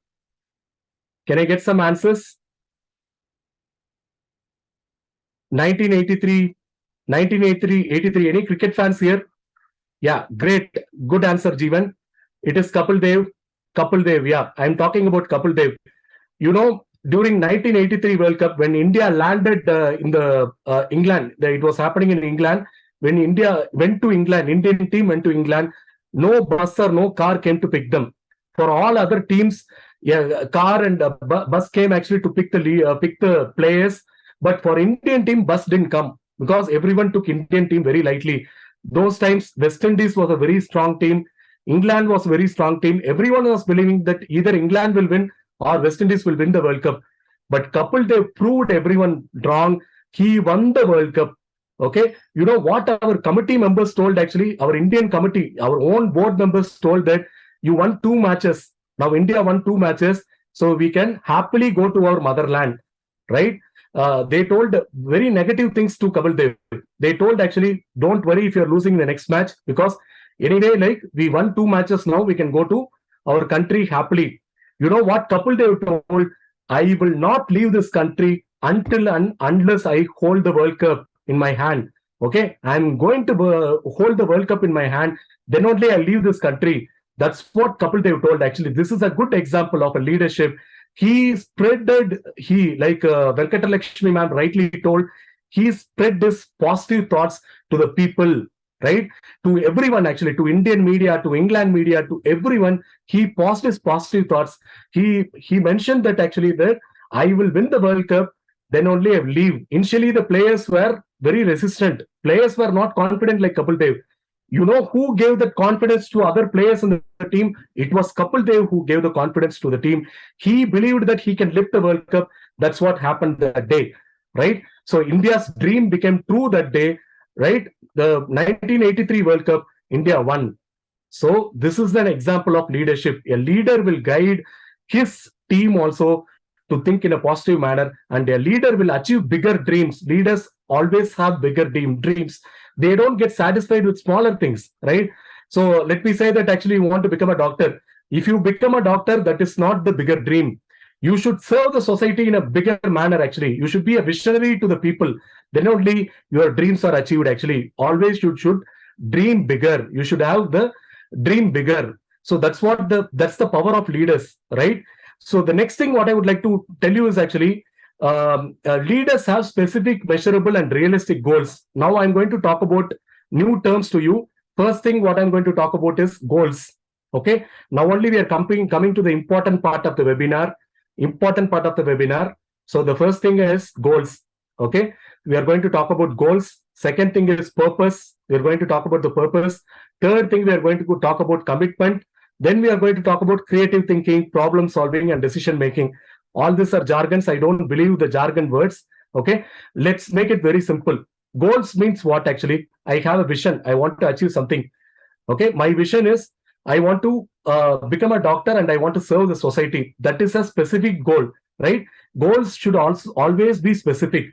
Can I get some answers? 1983, 83. Any cricket fans here? Yeah, great. Good answer, Jeevan. It is Kapil Dev. Yeah, I'm talking about Kapil Dev. You know, during 1983 World Cup, when India landed in the England, it was happening in England. When India went to England, Indian team went to England, no bus or no car came to pick them. For all other teams, yeah, car and bus came actually to pick the players. But for Indian team, bus didn't come because everyone took Indian team very lightly. Those times, West Indies was a very strong team. England was a very strong team. Everyone was believing that either England will win or West Indies will win the World Cup. But Kapil Dev proved everyone wrong. He won the World Cup. Okay, you know what our committee members told actually, our Indian committee, our own board members told that you won 2 matches. Now India won 2 matches, so we can happily go to our motherland, right? They told very negative things to Kapil Dev. They told actually, don't worry if you're losing in the next match, because anyway, like we won 2 matches now, we can go to our country happily. You know what Kapil Dev told? I will not leave this country until and unless I hold the World Cup in my hand. Okay, I'm going to hold the World Cup in my hand, then only I leave this country. That's what Kapil Dev told. Actually, this is a good example of a leadership. He spreaded, like Venkatalakshmi ma'am rightly told, he spread his positive thoughts to the people, right? To everyone, actually, to Indian media, to England media, to everyone. He passed his positive thoughts. He mentioned that actually that I will win the World Cup, then only I will leave. Initially, the players were very resistant. Players were not confident like Kapil Dev. You know who gave that confidence to other players in the team? It was Kapil Dev who gave the confidence to the team. He believed that he can lift the World Cup. That's what happened that day, right? So India's dream became true that day, right? The 1983 World Cup, India won. So this is an example of leadership. A leader will guide his team also to think in a positive manner, and a leader will achieve bigger dreams. Leaders always have bigger dreams. They don't get satisfied with smaller things, right? So let me say that actually you want to become a doctor. If you become a doctor, that is not the bigger dream. You should serve the society in a bigger manner, actually. You should be a visionary to the people. Then only your dreams are achieved, actually. Always you should dream bigger. You should have the dream bigger. So that's the power of leaders, right? So the next thing what I would like to tell you is actually, leaders have specific, measurable and realistic goals. Now I'm going to talk about new terms to you. First thing what I'm going to talk about is goals. Okay. Now only we are coming to the important part of the webinar. So the first thing is goals. Okay. We are going to talk about goals. Second thing is purpose. We are going to talk about the purpose. Third thing, we are going to talk about commitment. Then we are going to talk about creative thinking, problem solving and decision making. All these are jargons. I don't believe the jargon words. Okay. Let's make it very simple. Goals means what actually? I have a vision. I want to achieve something. Okay. My vision is I want to become a doctor and I want to serve the society. That is a specific goal, right? Goals should also always be specific.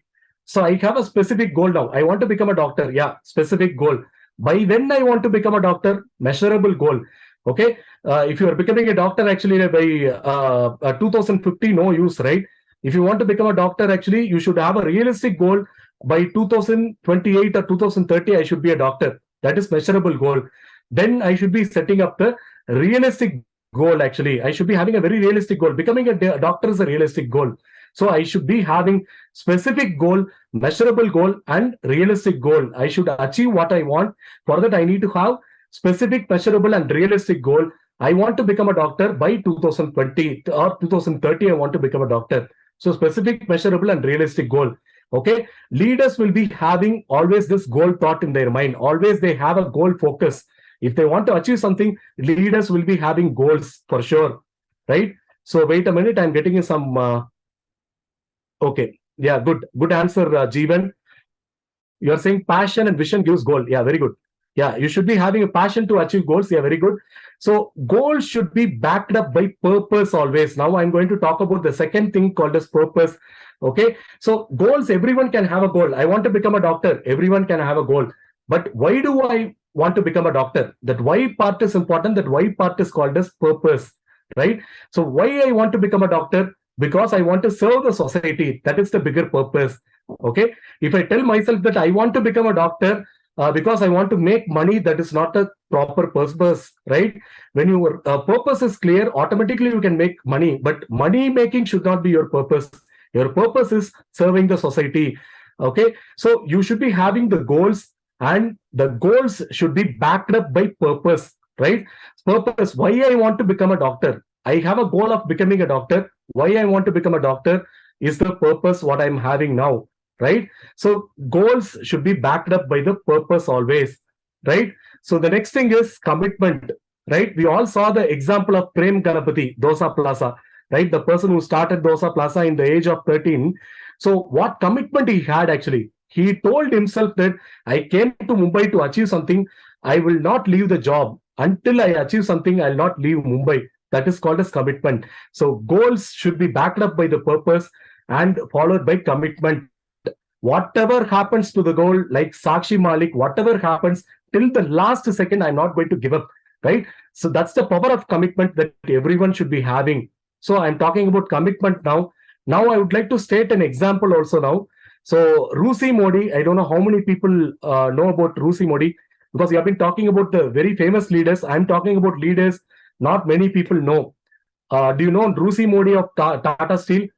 So I have a specific goal now. I want to become a doctor. Yeah, specific goal. By when I want to become a doctor? Measurable goal. Okay. If you are becoming a doctor, actually by 2050, no use, right? If you want to become a doctor, actually, you should have a realistic goal. By 2028 or 2030, I should be a doctor. That is measurable goal. Then I should be setting up the realistic goal, actually. I should be having a very realistic goal. Becoming a doctor is a realistic goal. So I should be having specific goal, measurable goal, and realistic goal. I should achieve what I want. For that, I need to have specific, measurable, and realistic goal. I want to become a doctor by 2020 or 2030. I want to become a doctor. So specific, measurable, and realistic goal. Okay. Leaders will be having always this goal thought in their mind. Always they have a goal focus. If they want to achieve something, leaders will be having goals for sure. Right. So wait a minute. I'm getting some. Okay. Yeah. Good answer, Jeevan. You're saying passion and vision gives goal. Yeah. Very good. Yeah. You should be having a passion to achieve goals. Yeah. Very good. So goals should be backed up by purpose always. Now I'm going to talk about the second thing called as purpose. Okay. So goals, everyone can have a goal. I want to become a doctor. Everyone can have a goal. But why do I want to become a doctor? That why part is important. That why part is called as purpose. Right. So why I want to become a doctor? Because I want to serve the society. That is the bigger purpose. Okay. If I tell myself that I want to become a doctor, because I want to make money. That is not a proper purpose, right? When your purpose is clear, automatically you can make money, but money making should not be your purpose. Your purpose is serving the society. Okay, so you should be having the goals, and the goals should be backed up by purpose, right? Purpose, why I want to become a doctor. I have a goal of becoming a doctor. Why I want to become a doctor is the purpose what I'm having now, right? So goals should be backed up by the purpose always, right? So the next thing is commitment, right? We all saw the example of Prem Ganapati, Dosa Plaza, right? The person who started Dosa Plaza in the age of 13. So what commitment he had actually? He told himself that I came to Mumbai to achieve something. I will not leave the job until I achieve something. I'll not leave Mumbai. That is called as commitment. So goals should be backed up by the purpose and followed by commitment. Whatever happens to the goal, like Sakshi Malik, whatever happens till the last second, I'm not going to give up, right? So that's the power of commitment that everyone should be having. So I'm talking about commitment now. Now I would like to state an example also now. So Rusi Modi, I don't know how many people know about Rusi Modi, because we have been talking about the very famous leaders. I'm talking about leaders not many people know. Do you know Rusi Modi of Tata Steel?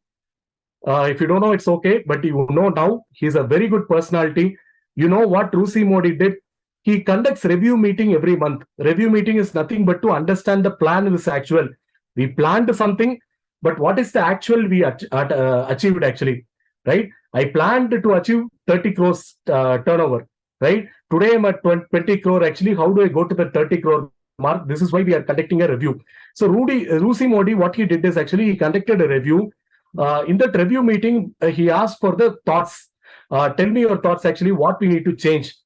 If you don't know, it's okay, but you know now. He's a very good personality. You know what Rusi Modi did? He conducts review meeting every month. Review meeting is nothing but to understand the plan is actual. We planned something, but what is the actual we achieved actually, right? I planned to achieve 30 crores turnover, right? Today I'm at 20 crore actually. How do I go to the 30 crore mark? This is why we are conducting a review. So Rusi Modi, what he did is actually he conducted a review. In that review meeting, he asked for the thoughts. Tell me your thoughts actually, what we need to change.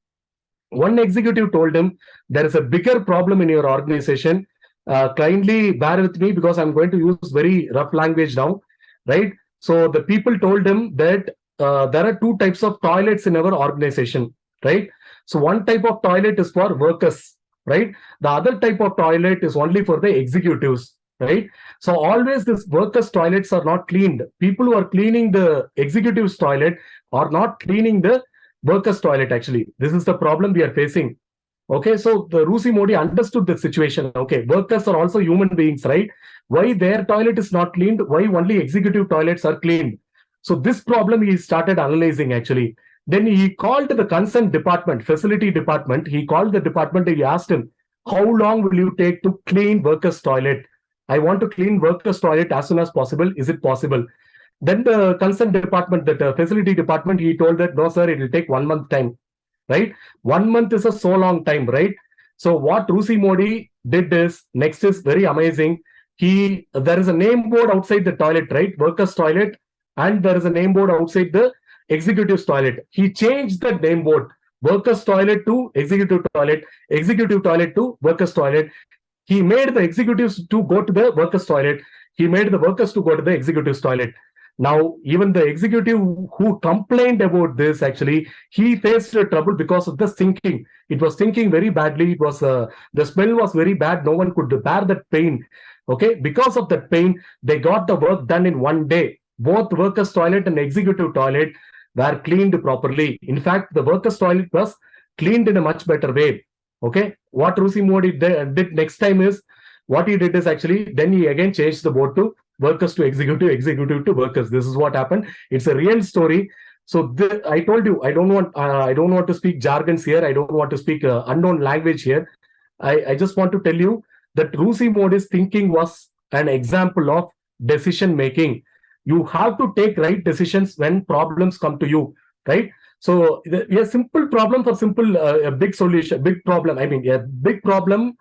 One executive told him, there is a bigger problem in your organization. Kindly bear with me because I'm going to use very rough language now, right? So the people told him that there are two types of toilets in our organization, right? So one type of toilet is for workers, right? The other type of toilet is only for the executives, right? So always these workers' toilets are not cleaned. People who are cleaning the executives' toilet are not cleaning the workers' toilet actually. This is the problem we are facing. Okay, so the Rusi Modi understood the situation. Okay, workers are also human beings, right? Why their toilet is not cleaned? Why only executive toilets are cleaned? So this problem he started analyzing actually. Then he called the concerned department, facility department. He called the department and he asked him, how long will you take to clean workers' toilet? I want to clean workers' toilet as soon as possible. Is it possible? Then the concerned department, the facility department, he told that, no, sir, it will take 1 month time, right? 1 month is a so long time, right? So what Rusi Modi did is, next is very amazing. There is a name board outside the toilet, right? Workers' toilet, and there is a name board outside the executive's toilet. He changed the name board, workers' toilet to executive toilet to workers' toilet. He made the executives to go to the workers' toilet. He made the workers to go to the executive's toilet. Now, even the executive who complained about this, actually, he faced trouble because of the thinking. It was thinking very badly. It was the smell was very bad. No one could bear that pain. Okay, because of that pain, they got the work done in 1 day. Both workers' toilet and executive toilet were cleaned properly. In fact, the workers' toilet was cleaned in a much better way. Okay, what Rusi Modi did next time is, what he did is actually, then he again changed the board to workers to executive, executive to workers. This is what happened. It's a real story. So I told you, I don't want to speak jargons here. I don't want to speak unknown language here. I just want to tell you that Rusi Modi's thinking was an example of decision making. You have to take right decisions when problems come to you, right? So a simple problem for simple, a big solution, big problem. I mean, a big problem,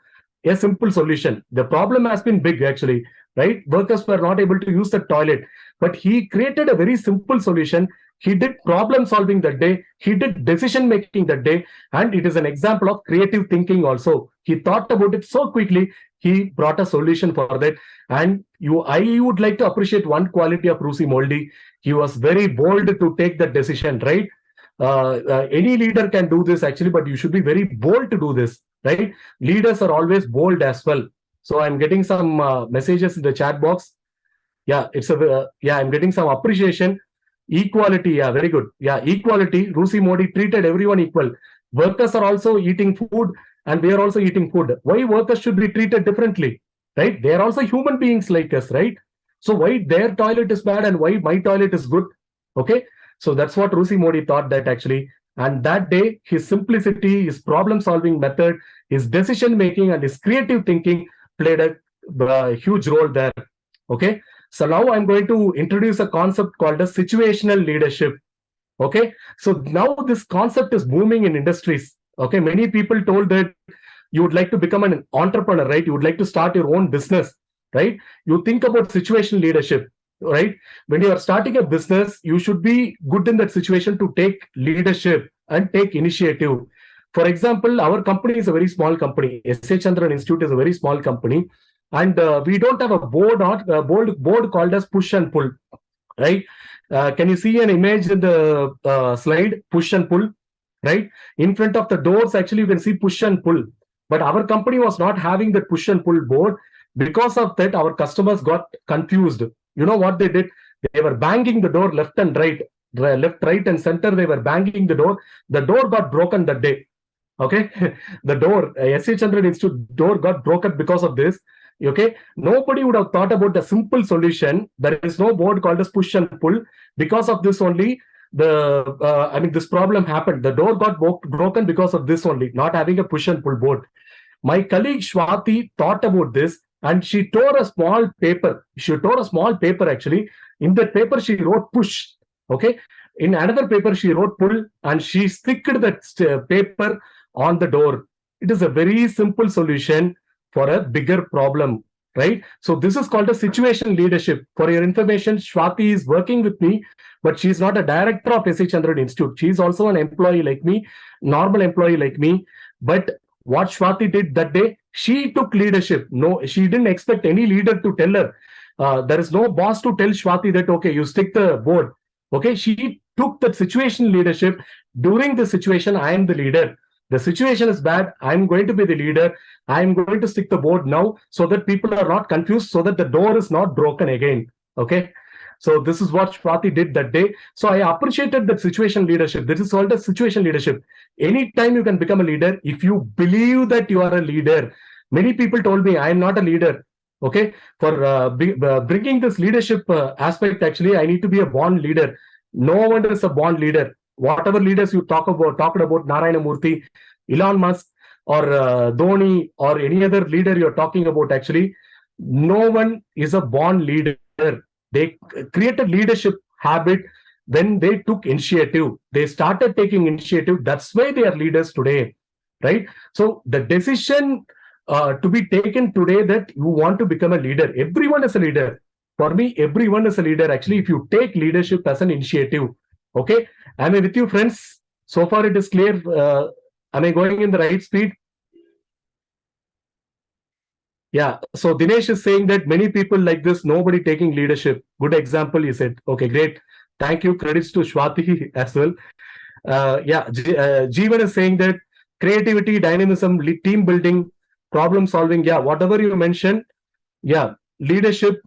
a simple solution. The problem has been big actually, right? Workers were not able to use the toilet, but he created a very simple solution. He did problem solving that day. He did decision making that day. And it is an example of creative thinking also. He thought about it so quickly. He brought a solution for that. And I would like to appreciate one quality of Rusi Modi. He was very bold to take that decision, right? Any leader can do this actually, but you should be very bold to do this, right? Leaders are always bold as well. So I'm getting some messages in the chat box. Yeah, I'm getting some appreciation. Equality, yeah, very good. Yeah, equality. Rusi Modi treated everyone equal. Workers are also eating food and we are also eating food. Why workers should be treated differently, right? They are also human beings like us, right? So why their toilet is bad and why my toilet is good? Okay, so that's what Rusi Modi thought that actually. And that day, his simplicity, his problem-solving method, his decision-making and his creative thinking played a huge role there. Okay, so now I'm going to introduce a concept called as situational leadership. Okay, so now this concept is booming in industries. Okay, many people told that you would like to become an entrepreneur, right? You would like to start your own business, right? You think about situational leadership, right? When you are starting a business, you should be good in that situation to take leadership and take initiative. For example, our company is a very small company. S.H. Chandran Institute is a very small company, and we don't have a board called as push and pull, right? Can you see an image in the slide? Push and pull, right? In front of the doors, actually, you can see push and pull. But our company was not having that push and pull board. Because of that, our customers got confused. You know what they did? They were banging the door left and right, and center. They were banging the door. The door got broken that day. Okay, the door, S.H. Chandran Institute door got broken because of this. Okay, nobody would have thought about the simple solution. There is no board called as push and pull. Because of this only, this problem happened. The door got broken because of this only, not having a push and pull board. My colleague Swati thought about this and she tore a small paper. Actually. In that paper, she wrote push. Okay. In another paper, she wrote pull and she sticked that paper on the door. It is a very simple solution for a bigger problem, right? So this is called a situation leadership. For your information, Swati is working with me, but she's not a director of S.H. Chandran Institute. She's also an employee like me, normal employee like me. But what Swati did that day, she took leadership. No, she didn't expect any leader to tell her. There is no boss to tell Swati that, okay, you stick the board. Okay, she took that situation leadership. During the situation, I am the leader. The situation is bad. I'm going to be the leader. I'm going to stick the board now so that people are not confused, so that the door is not broken again. Okay. So this is what Swati did that day. So I appreciated that situation leadership. This is called a situation leadership. Anytime you can become a leader, if you believe that you are a leader. Many people told me I am not a leader. Okay. For bringing this leadership aspect, actually, I need to be a born leader. No one is a born leader. Whatever leaders you talked about Narayana Murthy, Elon Musk, or Dhoni, or any other leader you're talking about, actually, no one is a born leader. They created leadership habit when they took initiative. They started taking initiative. That's why they are leaders today, right? So the decision to be taken today that you want to become a leader, everyone is a leader. For me, everyone is a leader. Actually, if you take leadership as an initiative, okay? Am I with you, friends? So far, it is clear. Am I going in the right speed? Yeah. So Dinesh is saying that many people like this, nobody taking leadership. Good example, he said. Okay, great. Thank you. Credits to Swati as well. Jeevan is saying that creativity, dynamism, team building, problem solving. Yeah, whatever you mentioned. Yeah, leadership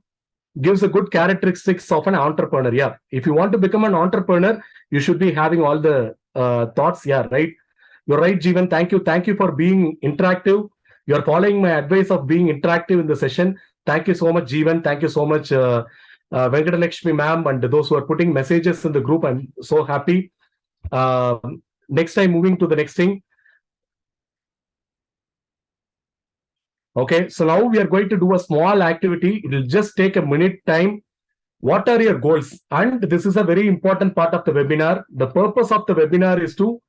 gives a good characteristics of an entrepreneur. Yeah, if you want to become an entrepreneur, you should be having all the thoughts. Yeah, right. You're right, Jeevan. Thank you. Thank you for being interactive. You're following my advice of being interactive in the session. Thank you so much, Jeevan. Thank you so much, Venkatalakshmi ma'am, and those who are putting messages in the group. I'm so happy. Next time, moving to the next thing. Okay, so now we are going to do a small activity. It will just take a minute time. What are your goals? And this is a very important part of the webinar. The purpose of the webinar is to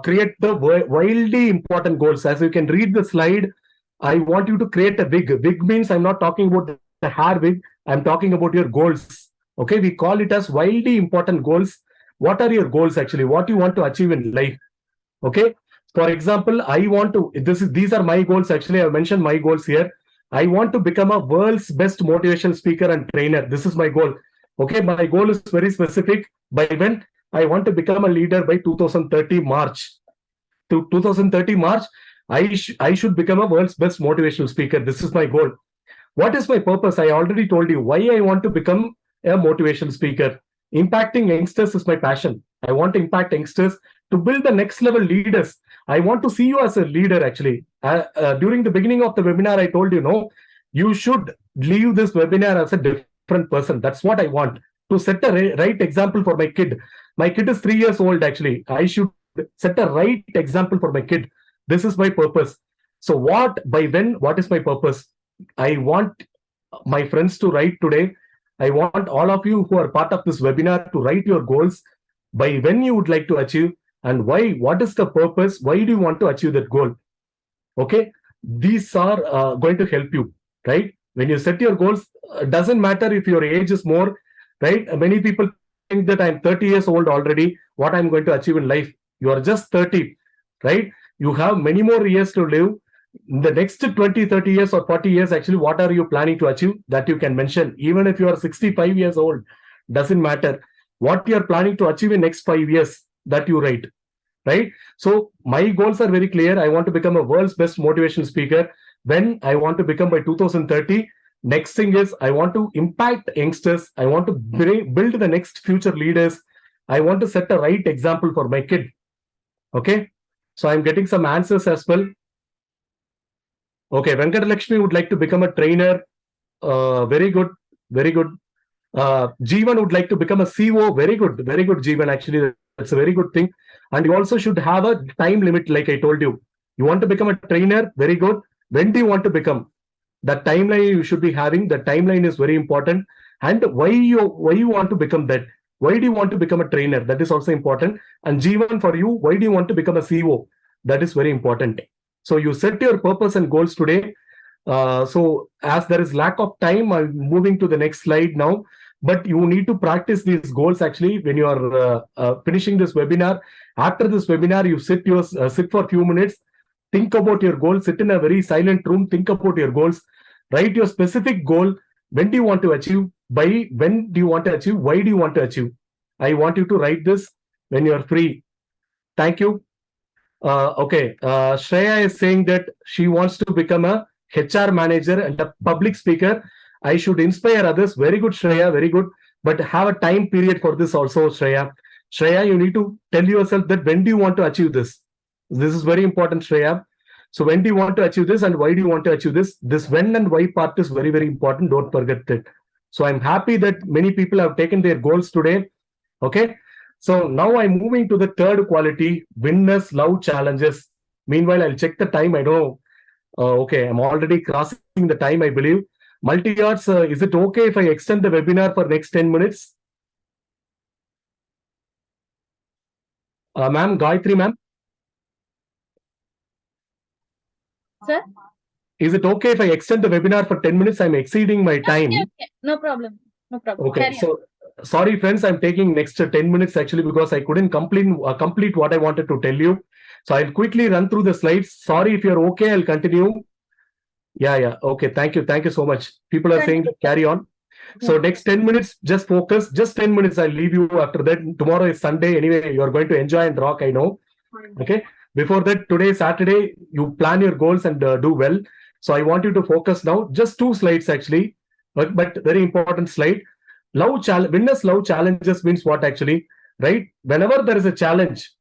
create the wildly important goals. As you can read the slide, I want you to create a wig. Wig means I'm not talking about the hair wig. I'm talking about your goals. Okay, we call it as wildly important goals. What are your goals actually? What you want to achieve in life? Okay. For example, I want to, these are my goals. Actually, I mentioned my goals here. I want to become a world's best motivational speaker and trainer. This is my goal. Okay, my goal is very specific. By when? I want to become a leader by 2030 March. To 2030 March, I should become a world's best motivational speaker. This is my goal. What is my purpose? I already told you why I want to become a motivational speaker. Impacting youngsters is my passion. I want to impact youngsters to build the next level leaders. I want to see you as a leader actually. During the beginning of the webinar, I told you, no, you should leave this webinar as a different person. That's what I want, to set a right example for my kid. My kid is 3 years old actually. I should set a right example for my kid. This is my purpose. So what is my purpose? I want my friends to write today. I want all of you who are part of this webinar to write your goals, by when you would like to achieve, and why. What is the purpose? Why do you want to achieve that goal? Okay, these are going to help you, right? When you set your goals, doesn't matter if your age is more, right? Many people think that I'm 30 years old already, what I'm going to achieve in life. You are just 30, right? You have many more years to live. In the next 20, 30 years or 40 years, actually, what are you planning to achieve? That you can mention. Even if you are 65 years old, doesn't matter. What you are planning to achieve in next 5 years, that you write, right? So my goals are very clear. I want to become a world's best motivational speaker. When I want to become by 2030. Next thing is, I want to impact youngsters. I want to build the next future leaders. I want to set a right example for my kid. Okay, so I'm getting some answers as well. Okay, Venkatalakshmi would like to become a trainer. Very good, very good. Jeevan would like to become a CO. Very good, Jeevan. Actually, that's a very good thing. And you also should have a time limit, like I told you. You want to become a trainer. Very good. When do you want to become? That timeline you should be having. The timeline is very important. And why you want to become that? Why do you want to become a trainer? That is also important. And Jeevan, for you, why do you want to become a CO? That is very important. So you set your purpose and goals today. So as there is lack of time, I'm moving to the next slide now. But you need to practice these goals actually when you are finishing this webinar. After this webinar, you sit for a few minutes, think about your goals, sit in a very silent room, think about your goals, write your specific goal. When do you want to achieve? By when do you want to achieve? Why do you want to achieve? I want you to write this when you are free. Thank you. Okay, Shreya is saying that she wants to become a HR manager and a public speaker. I should inspire others. Very good, Shreya, very good. But have a time period for this also, Shreya. Shreya, you need to tell yourself that when do you want to achieve this? This is very important, Shreya. So when do you want to achieve this and why do you want to achieve this? This when and why part is very, very important. Don't forget that. So I'm happy that many people have taken their goals today. Okay. So now I'm moving to the third quality, winners love challenges. Meanwhile, I'll check the time. I don't know. Okay, I'm already crossing the time, I believe. MULTEARTS, is it okay if I extend the webinar for next 10 minutes? Ma'am, Gayatri, ma'am. Sir? Is it okay if I extend the webinar for 10 minutes? I'm exceeding my time. Okay. No problem. No problem. Okay, Carry on. so sorry, friends, I'm taking next 10 minutes actually because I couldn't complete what I wanted to tell you. So I'll quickly run through the slides. Sorry, if you're okay, I'll continue. Yeah. Okay, thank you. Thank you so much. People are saying that carry on. So next 10 minutes, just focus. Just 10 minutes, I'll leave you after that. Tomorrow is Sunday. Anyway, you're going to enjoy and rock, I know. Okay. Before that, today, Saturday, you plan your goals and do well. So I want you to focus now. Just 2 slides actually, but very important slide. Winners love challenges means what actually, right? Whenever there is a challenge,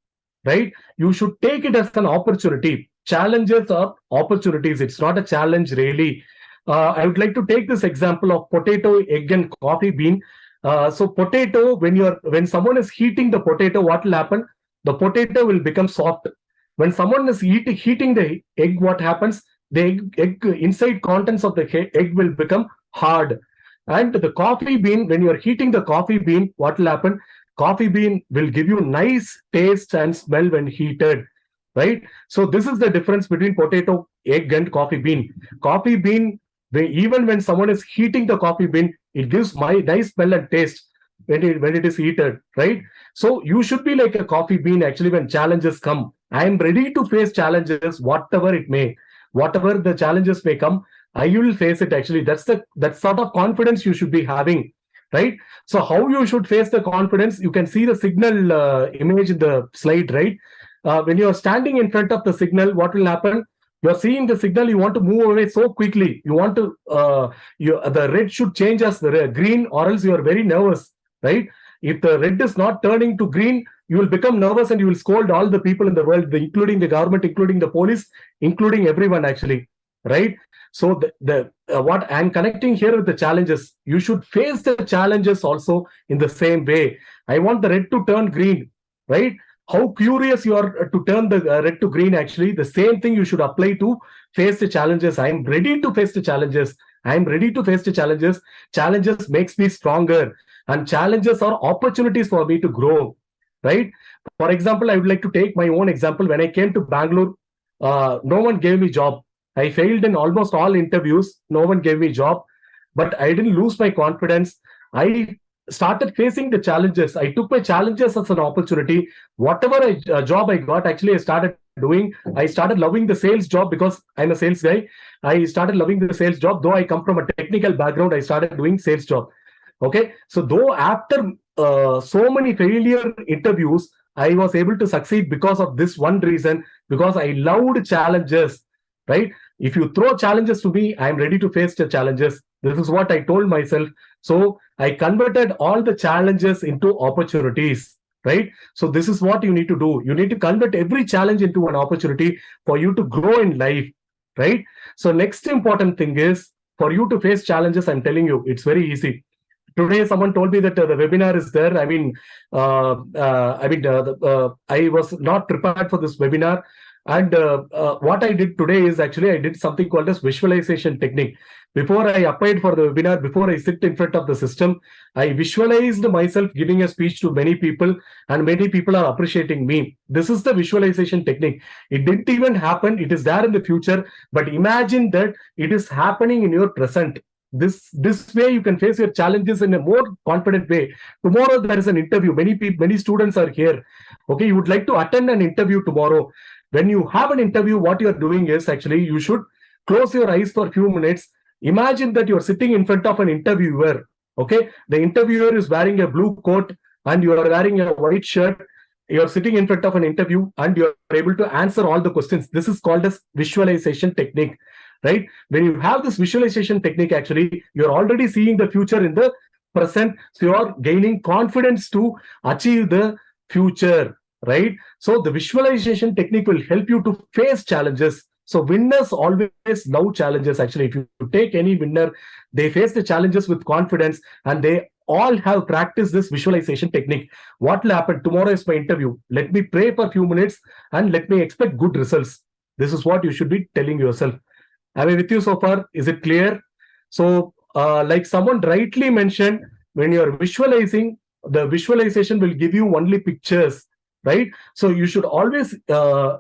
right, you should take it as an opportunity. Challenges are opportunities. It's not a challenge really. I would like to take this example of potato, egg, and coffee bean. So potato, when someone is heating the potato, what will happen? The potato will become soft. When someone is heating the egg, what happens? The egg inside contents of the egg will become hard. And the coffee bean, when you are heating the coffee bean, what will happen? Coffee bean will give you nice taste and smell when heated, right? So this is the difference between potato, egg, and coffee bean. Coffee bean, even when someone is heating the coffee bean, it gives nice smell and taste when it is heated, right? So you should be like a coffee bean actually when challenges come. I am ready to face challenges, whatever it may. Whatever the challenges may come, I will face it actually. That sort of confidence you should be having, right? So how you should face the confidence, you can see the signal image in the slide, right? When you are standing in front of the signal, what will happen? You are seeing the signal, you want to move away so quickly. You want to, the red should change as the green, or else you are very nervous, right? If the red is not turning to green, you will become nervous and you will scold all the people in the world, including the government, including the police, including everyone actually, right? So what I'm connecting here with the challenges, you should face the challenges also in the same way. I want the red to turn green, right? How curious you are to turn the red to green, actually, the same thing you should apply to face the challenges. I'm ready to face the challenges. I'm ready to face the challenges. Challenges makes me stronger, and challenges are opportunities for me to grow, right? For example, I would like to take my own example. When I came to Bangalore, no one gave me job. I failed in almost all interviews. No one gave me job, but I didn't lose my confidence. I started facing the challenges. I took my challenges as an opportunity. Whatever job I got, actually, I started doing. I started loving the sales job because I'm a sales guy. I started loving the sales job. Though I come from a technical background, I started doing sales job. Okay, so though after so many failure interviews, I was able to succeed because of this one reason, because I loved challenges, right? If you throw challenges to me, I'm ready to face the challenges. This is what I told myself. So I converted all the challenges into opportunities, right? So this is what you need to do. You need to convert every challenge into an opportunity for you to grow in life, right? So next important thing is, for you to face challenges, I'm telling you, it's very easy. Today, someone told me that the webinar is there. I was not prepared for this webinar. And what I did today is, actually, I did something called as visualization technique. Before I applied for the webinar, before I sit in front of the system, I visualized myself giving a speech to many people, and many people are appreciating me. This is the visualization technique. It didn't even happen. It is there in the future. But imagine that it is happening in your present. This way you can face your challenges in a more confident way. Tomorrow there is an interview. Many students are here. Okay, you would like to attend an interview tomorrow. When you have an interview, what you are doing is, actually, you should close your eyes for a few minutes. Imagine that you're sitting in front of an interviewer. Okay, the interviewer is wearing a blue coat and you are wearing a white shirt. You're sitting in front of an interview and you're able to answer all the questions. This is called as visualization technique, right? When you have this visualization technique, actually, you're already seeing the future in the present. So you're gaining confidence to achieve the future, right? So the visualization technique will help you to face challenges. So winners always love challenges. Actually, if you take any winner, they face the challenges with confidence, and they all have practiced this visualization technique. What will happen? Tomorrow is my interview. Let me pray for a few minutes and let me expect good results. This is what you should be telling yourself. Am I with you so far? Is it clear? So like someone rightly mentioned, when you're visualizing, the visualization will give you only pictures, right? So you should always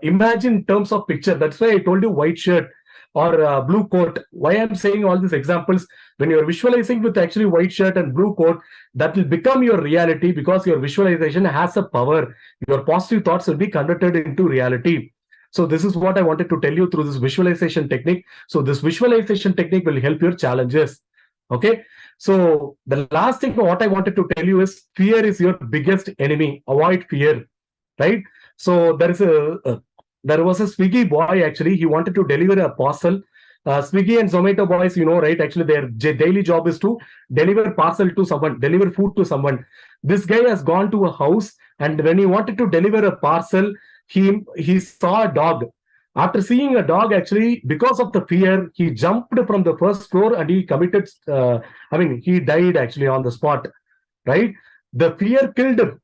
imagine in terms of picture. That's why I told you white shirt or blue coat. Why I'm saying all these examples? When you're visualizing with actually white shirt and blue coat, that will become your reality, because your visualization has a power. Your positive thoughts will be converted into reality. So this is what I wanted to tell you through this visualization technique. So this visualization technique will help your challenges. Okay. So the last thing what I wanted to tell you is, fear is your biggest enemy. Avoid fear, right? So there was a Swiggy boy, actually. He wanted to deliver a parcel. Swiggy and Zomato boys, you know, right? Actually, their daily job is to deliver parcel to someone, deliver food to someone. This guy has gone to a house, and when he wanted to deliver a parcel, he saw a dog. After seeing a dog, actually, because of the fear, he jumped from the first floor and he committed, he died actually on the spot, right? The fear killed him.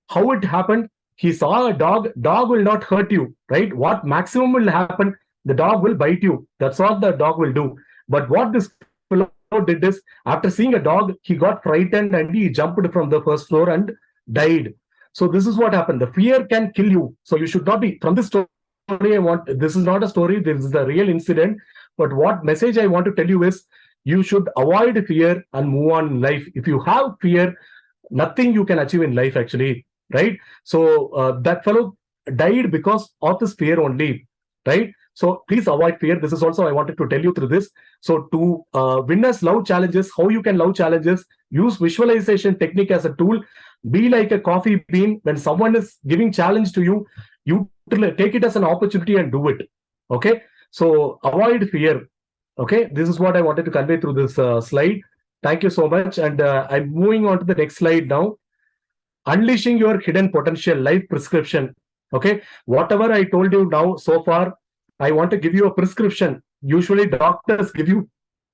How it happened? He saw a dog. Dog will not hurt you, right? What maximum will happen? The dog will bite you. That's all the dog will do. But what this fellow did is, after seeing a dog, he got frightened and he jumped from the first floor and died. So this is what happened. The fear can kill you. So you should not be, from this story, this is not a story, this is a real incident. But what message I want to tell you is, you should avoid fear and move on in life. If you have fear, nothing you can achieve in life, actually, right? So that fellow died because of this fear only, right? So please avoid fear. This is also I wanted to tell you through this. So to winners love challenges. How you can love challenges? Use visualization technique as a tool. Be like a coffee bean. When someone is giving challenge to you, you take it as an opportunity and do it. Okay. So avoid fear. Okay. This is what I wanted to convey through this slide. Thank you so much. And I'm moving on to the next slide now. unleashing your hidden potential, life prescription. Okay, whatever I told you now so far, I want to give you a prescription. Usually doctors give you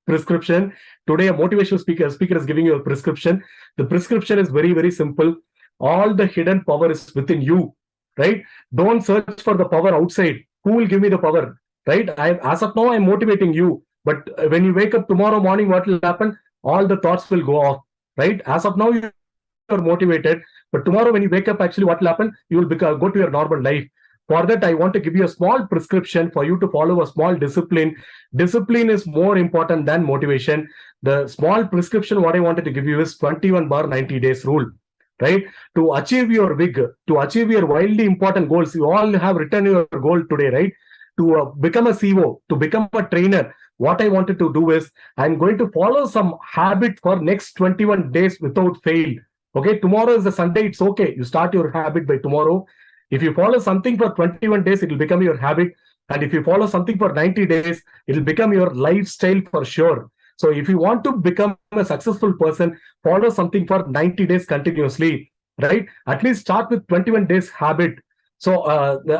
prescription. Today a motivational speaker is giving you a prescription. The prescription is very, very simple. All the hidden power is within you, right? Don't search for the power outside. Who will give me the power, right? As of now, I'm motivating you, but when you wake up tomorrow morning, what will happen? All the thoughts will go off, right? As of now, you are motivated, but tomorrow when you wake up, actually what will happen? You will go to your normal life. For that, I want to give you a small prescription for you to follow a small discipline. Discipline is more important than motivation. The small prescription what I wanted to give you is 21/90 days rule, right? To achieve your big, to achieve your wildly important goals, you all have written your goal today, right? To become a CEO, to become a trainer, what I wanted to do is I'm going to follow some habit for next 21 days without fail. Okay, tomorrow is a Sunday, it's okay. You start your habit by tomorrow. If you follow something for 21 days, it will become your habit. And if you follow something for 90 days, it will become your lifestyle for sure. So if you want to become a successful person, follow something for 90 days continuously, right? At least start with 21 days habit. So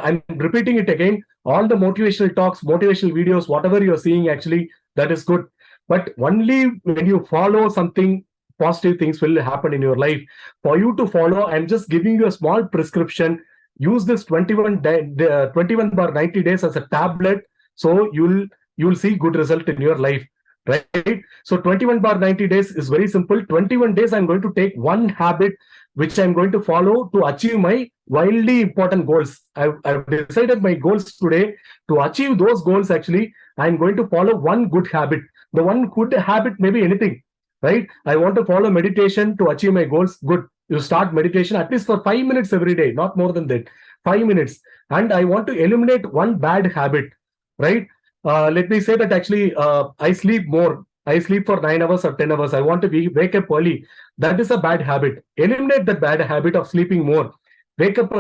I'm repeating it again. All the motivational talks, motivational videos, whatever you're seeing, actually, that is good. But only when you follow something, positive things will happen in your life. For you to follow, I'm just giving you a small prescription. Use this 21/90 days as a tablet, so you'll see good result in your life, right? So 21/90 days is very simple. 21 days I'm going to take one habit which I'm going to follow to achieve my wildly important goals. I've decided my goals today. To achieve those goals, actually, I'm going to follow one good habit. The one good habit may be anything, right? I want to follow meditation to achieve my goals. Good. You start meditation at least for 5 minutes every day, not more than that. 5 minutes. And I want to eliminate one bad habit, right? Let me say that actually I sleep more. I sleep for 9 hours or 10 hours. I want to wake up early. That is a bad habit. Eliminate that bad habit of sleeping more. Wake up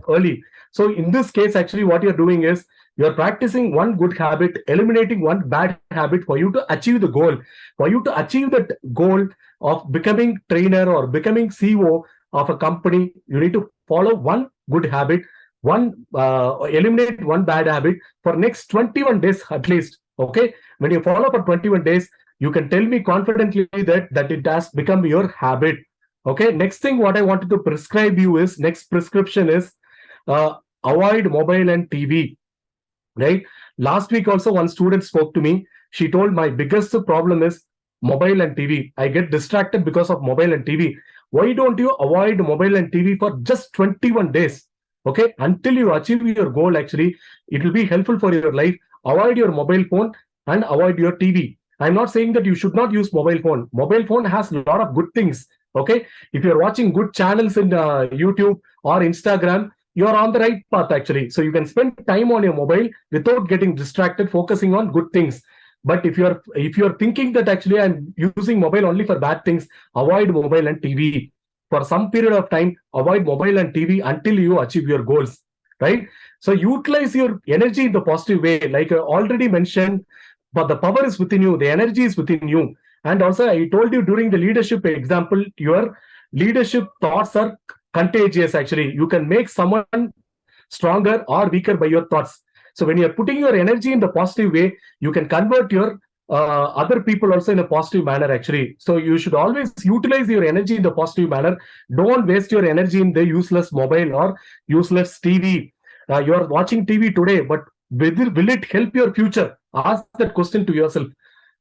early. So in this case, actually, what you're doing is you're practicing one good habit, eliminating one bad habit for you to achieve the goal. For you to achieve that goal of becoming trainer or becoming CEO of a company, you need to follow one good habit, eliminate one bad habit for next 21 days at least. Okay, when you follow for 21 days, you can tell me confidently that it has become your habit. Okay, next thing what I wanted to prescribe you is, next prescription is avoid mobile and TV, right? Last week also one student spoke to me. She told my biggest problem is mobile and TV. I get distracted because of mobile and TV. Why don't you avoid mobile and TV for just 21 days? Okay, until you achieve your goal, actually, it will be helpful for your life. Avoid your mobile phone and avoid your TV. I'm not saying that you should not use mobile phone. Mobile phone has a lot of good things. Okay, if you're watching good channels in YouTube or Instagram, you're on the right path, actually. So you can spend time on your mobile without getting distracted, focusing on good things. But if you're thinking that actually I'm using mobile only for bad things, avoid mobile and TV for some period of time. Avoid mobile and TV until you achieve your goals, right? So utilize your energy in the positive way, like I already mentioned. But the power is within you, the energy is within you. And also I told you during the leadership example, your leadership thoughts are contagious. Actually, you can make someone stronger or weaker by your thoughts. So when you're putting your energy in the positive way, you can convert your other people also in a positive manner, actually. So you should always utilize your energy in the positive manner. Don't waste your energy in the useless mobile or useless TV. You're watching TV today, but will it help your future? Ask that question to yourself.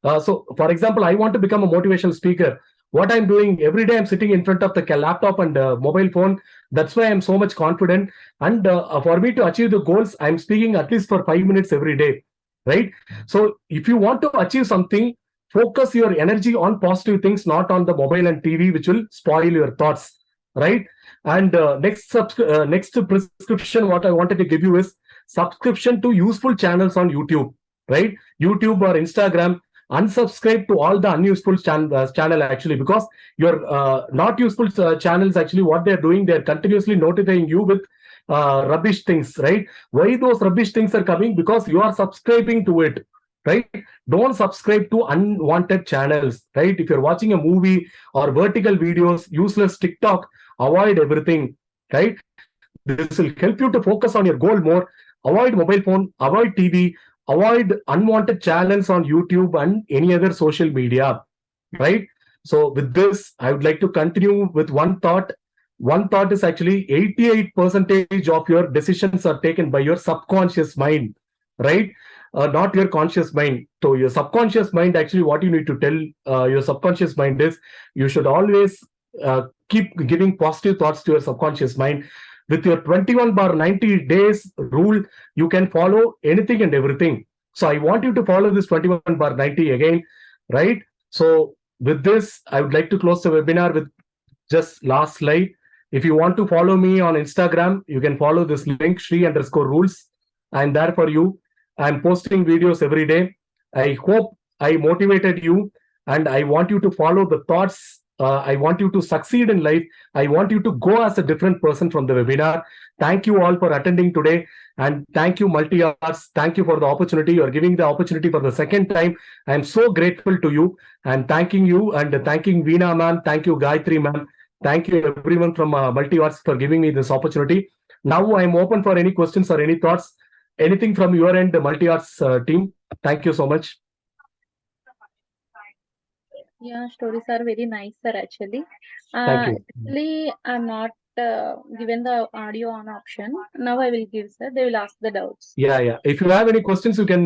So for example, I want to become a motivational speaker. What I'm doing every day, I'm sitting in front of the laptop and mobile phone. That's why I'm so much confident. And for me to achieve the goals, I'm speaking at least for 5 minutes every day, right? So if you want to achieve something, focus your energy on positive things, not on the mobile and TV, which will spoil your thoughts, right? And next prescription, what I wanted to give you is subscription to useful channels on YouTube, right? YouTube or Instagram. Unsubscribe to all the unuseful channel, actually, because your not useful channels, actually, what they're doing, they're continuously notifying you with rubbish things, right? Why those rubbish things are coming? Because you are subscribing to it, right? Don't subscribe to unwanted channels, right? If you're watching a movie or vertical videos, useless TikTok, avoid everything, right? This will help you to focus on your goal more. Avoid mobile phone, avoid TV, avoid unwanted channels on YouTube and any other social media, right? So with this, I would like to continue with one thought. One thought is actually 88% of your decisions are taken by your subconscious mind, right? Not your conscious mind. So your subconscious mind, actually, what you need to tell your subconscious mind is you should always keep giving positive thoughts to your subconscious mind. With your 21/90 days rule, you can follow anything and everything. So I want you to follow this 21/90 again, right? So with this, I would like to close the webinar with just last slide. If you want to follow me on Instagram, you can follow this link, Shri_rules. I'm there for you. I'm posting videos every day. I hope I motivated you, and I want you to follow the thoughts. I want you to succeed in life. I want you to go as a different person from the webinar. Thank you all for attending today. And thank you, MultiArts. Thank you for the opportunity. You're giving the opportunity for the second time. I'm so grateful to you, and thanking you and thanking Veena ma'am. Thank you, Gayatri ma'am. Thank you, everyone from MultiArts, for giving me this opportunity. Now I'm open for any questions or any thoughts. Anything from your end, the MultiArts team. Thank you so much. Yeah, stories are very nice, sir, actually. Thank you. Actually, I'm not given the audio on option. Now I will give, sir. They will ask the doubts. Yeah. If you have any questions, you can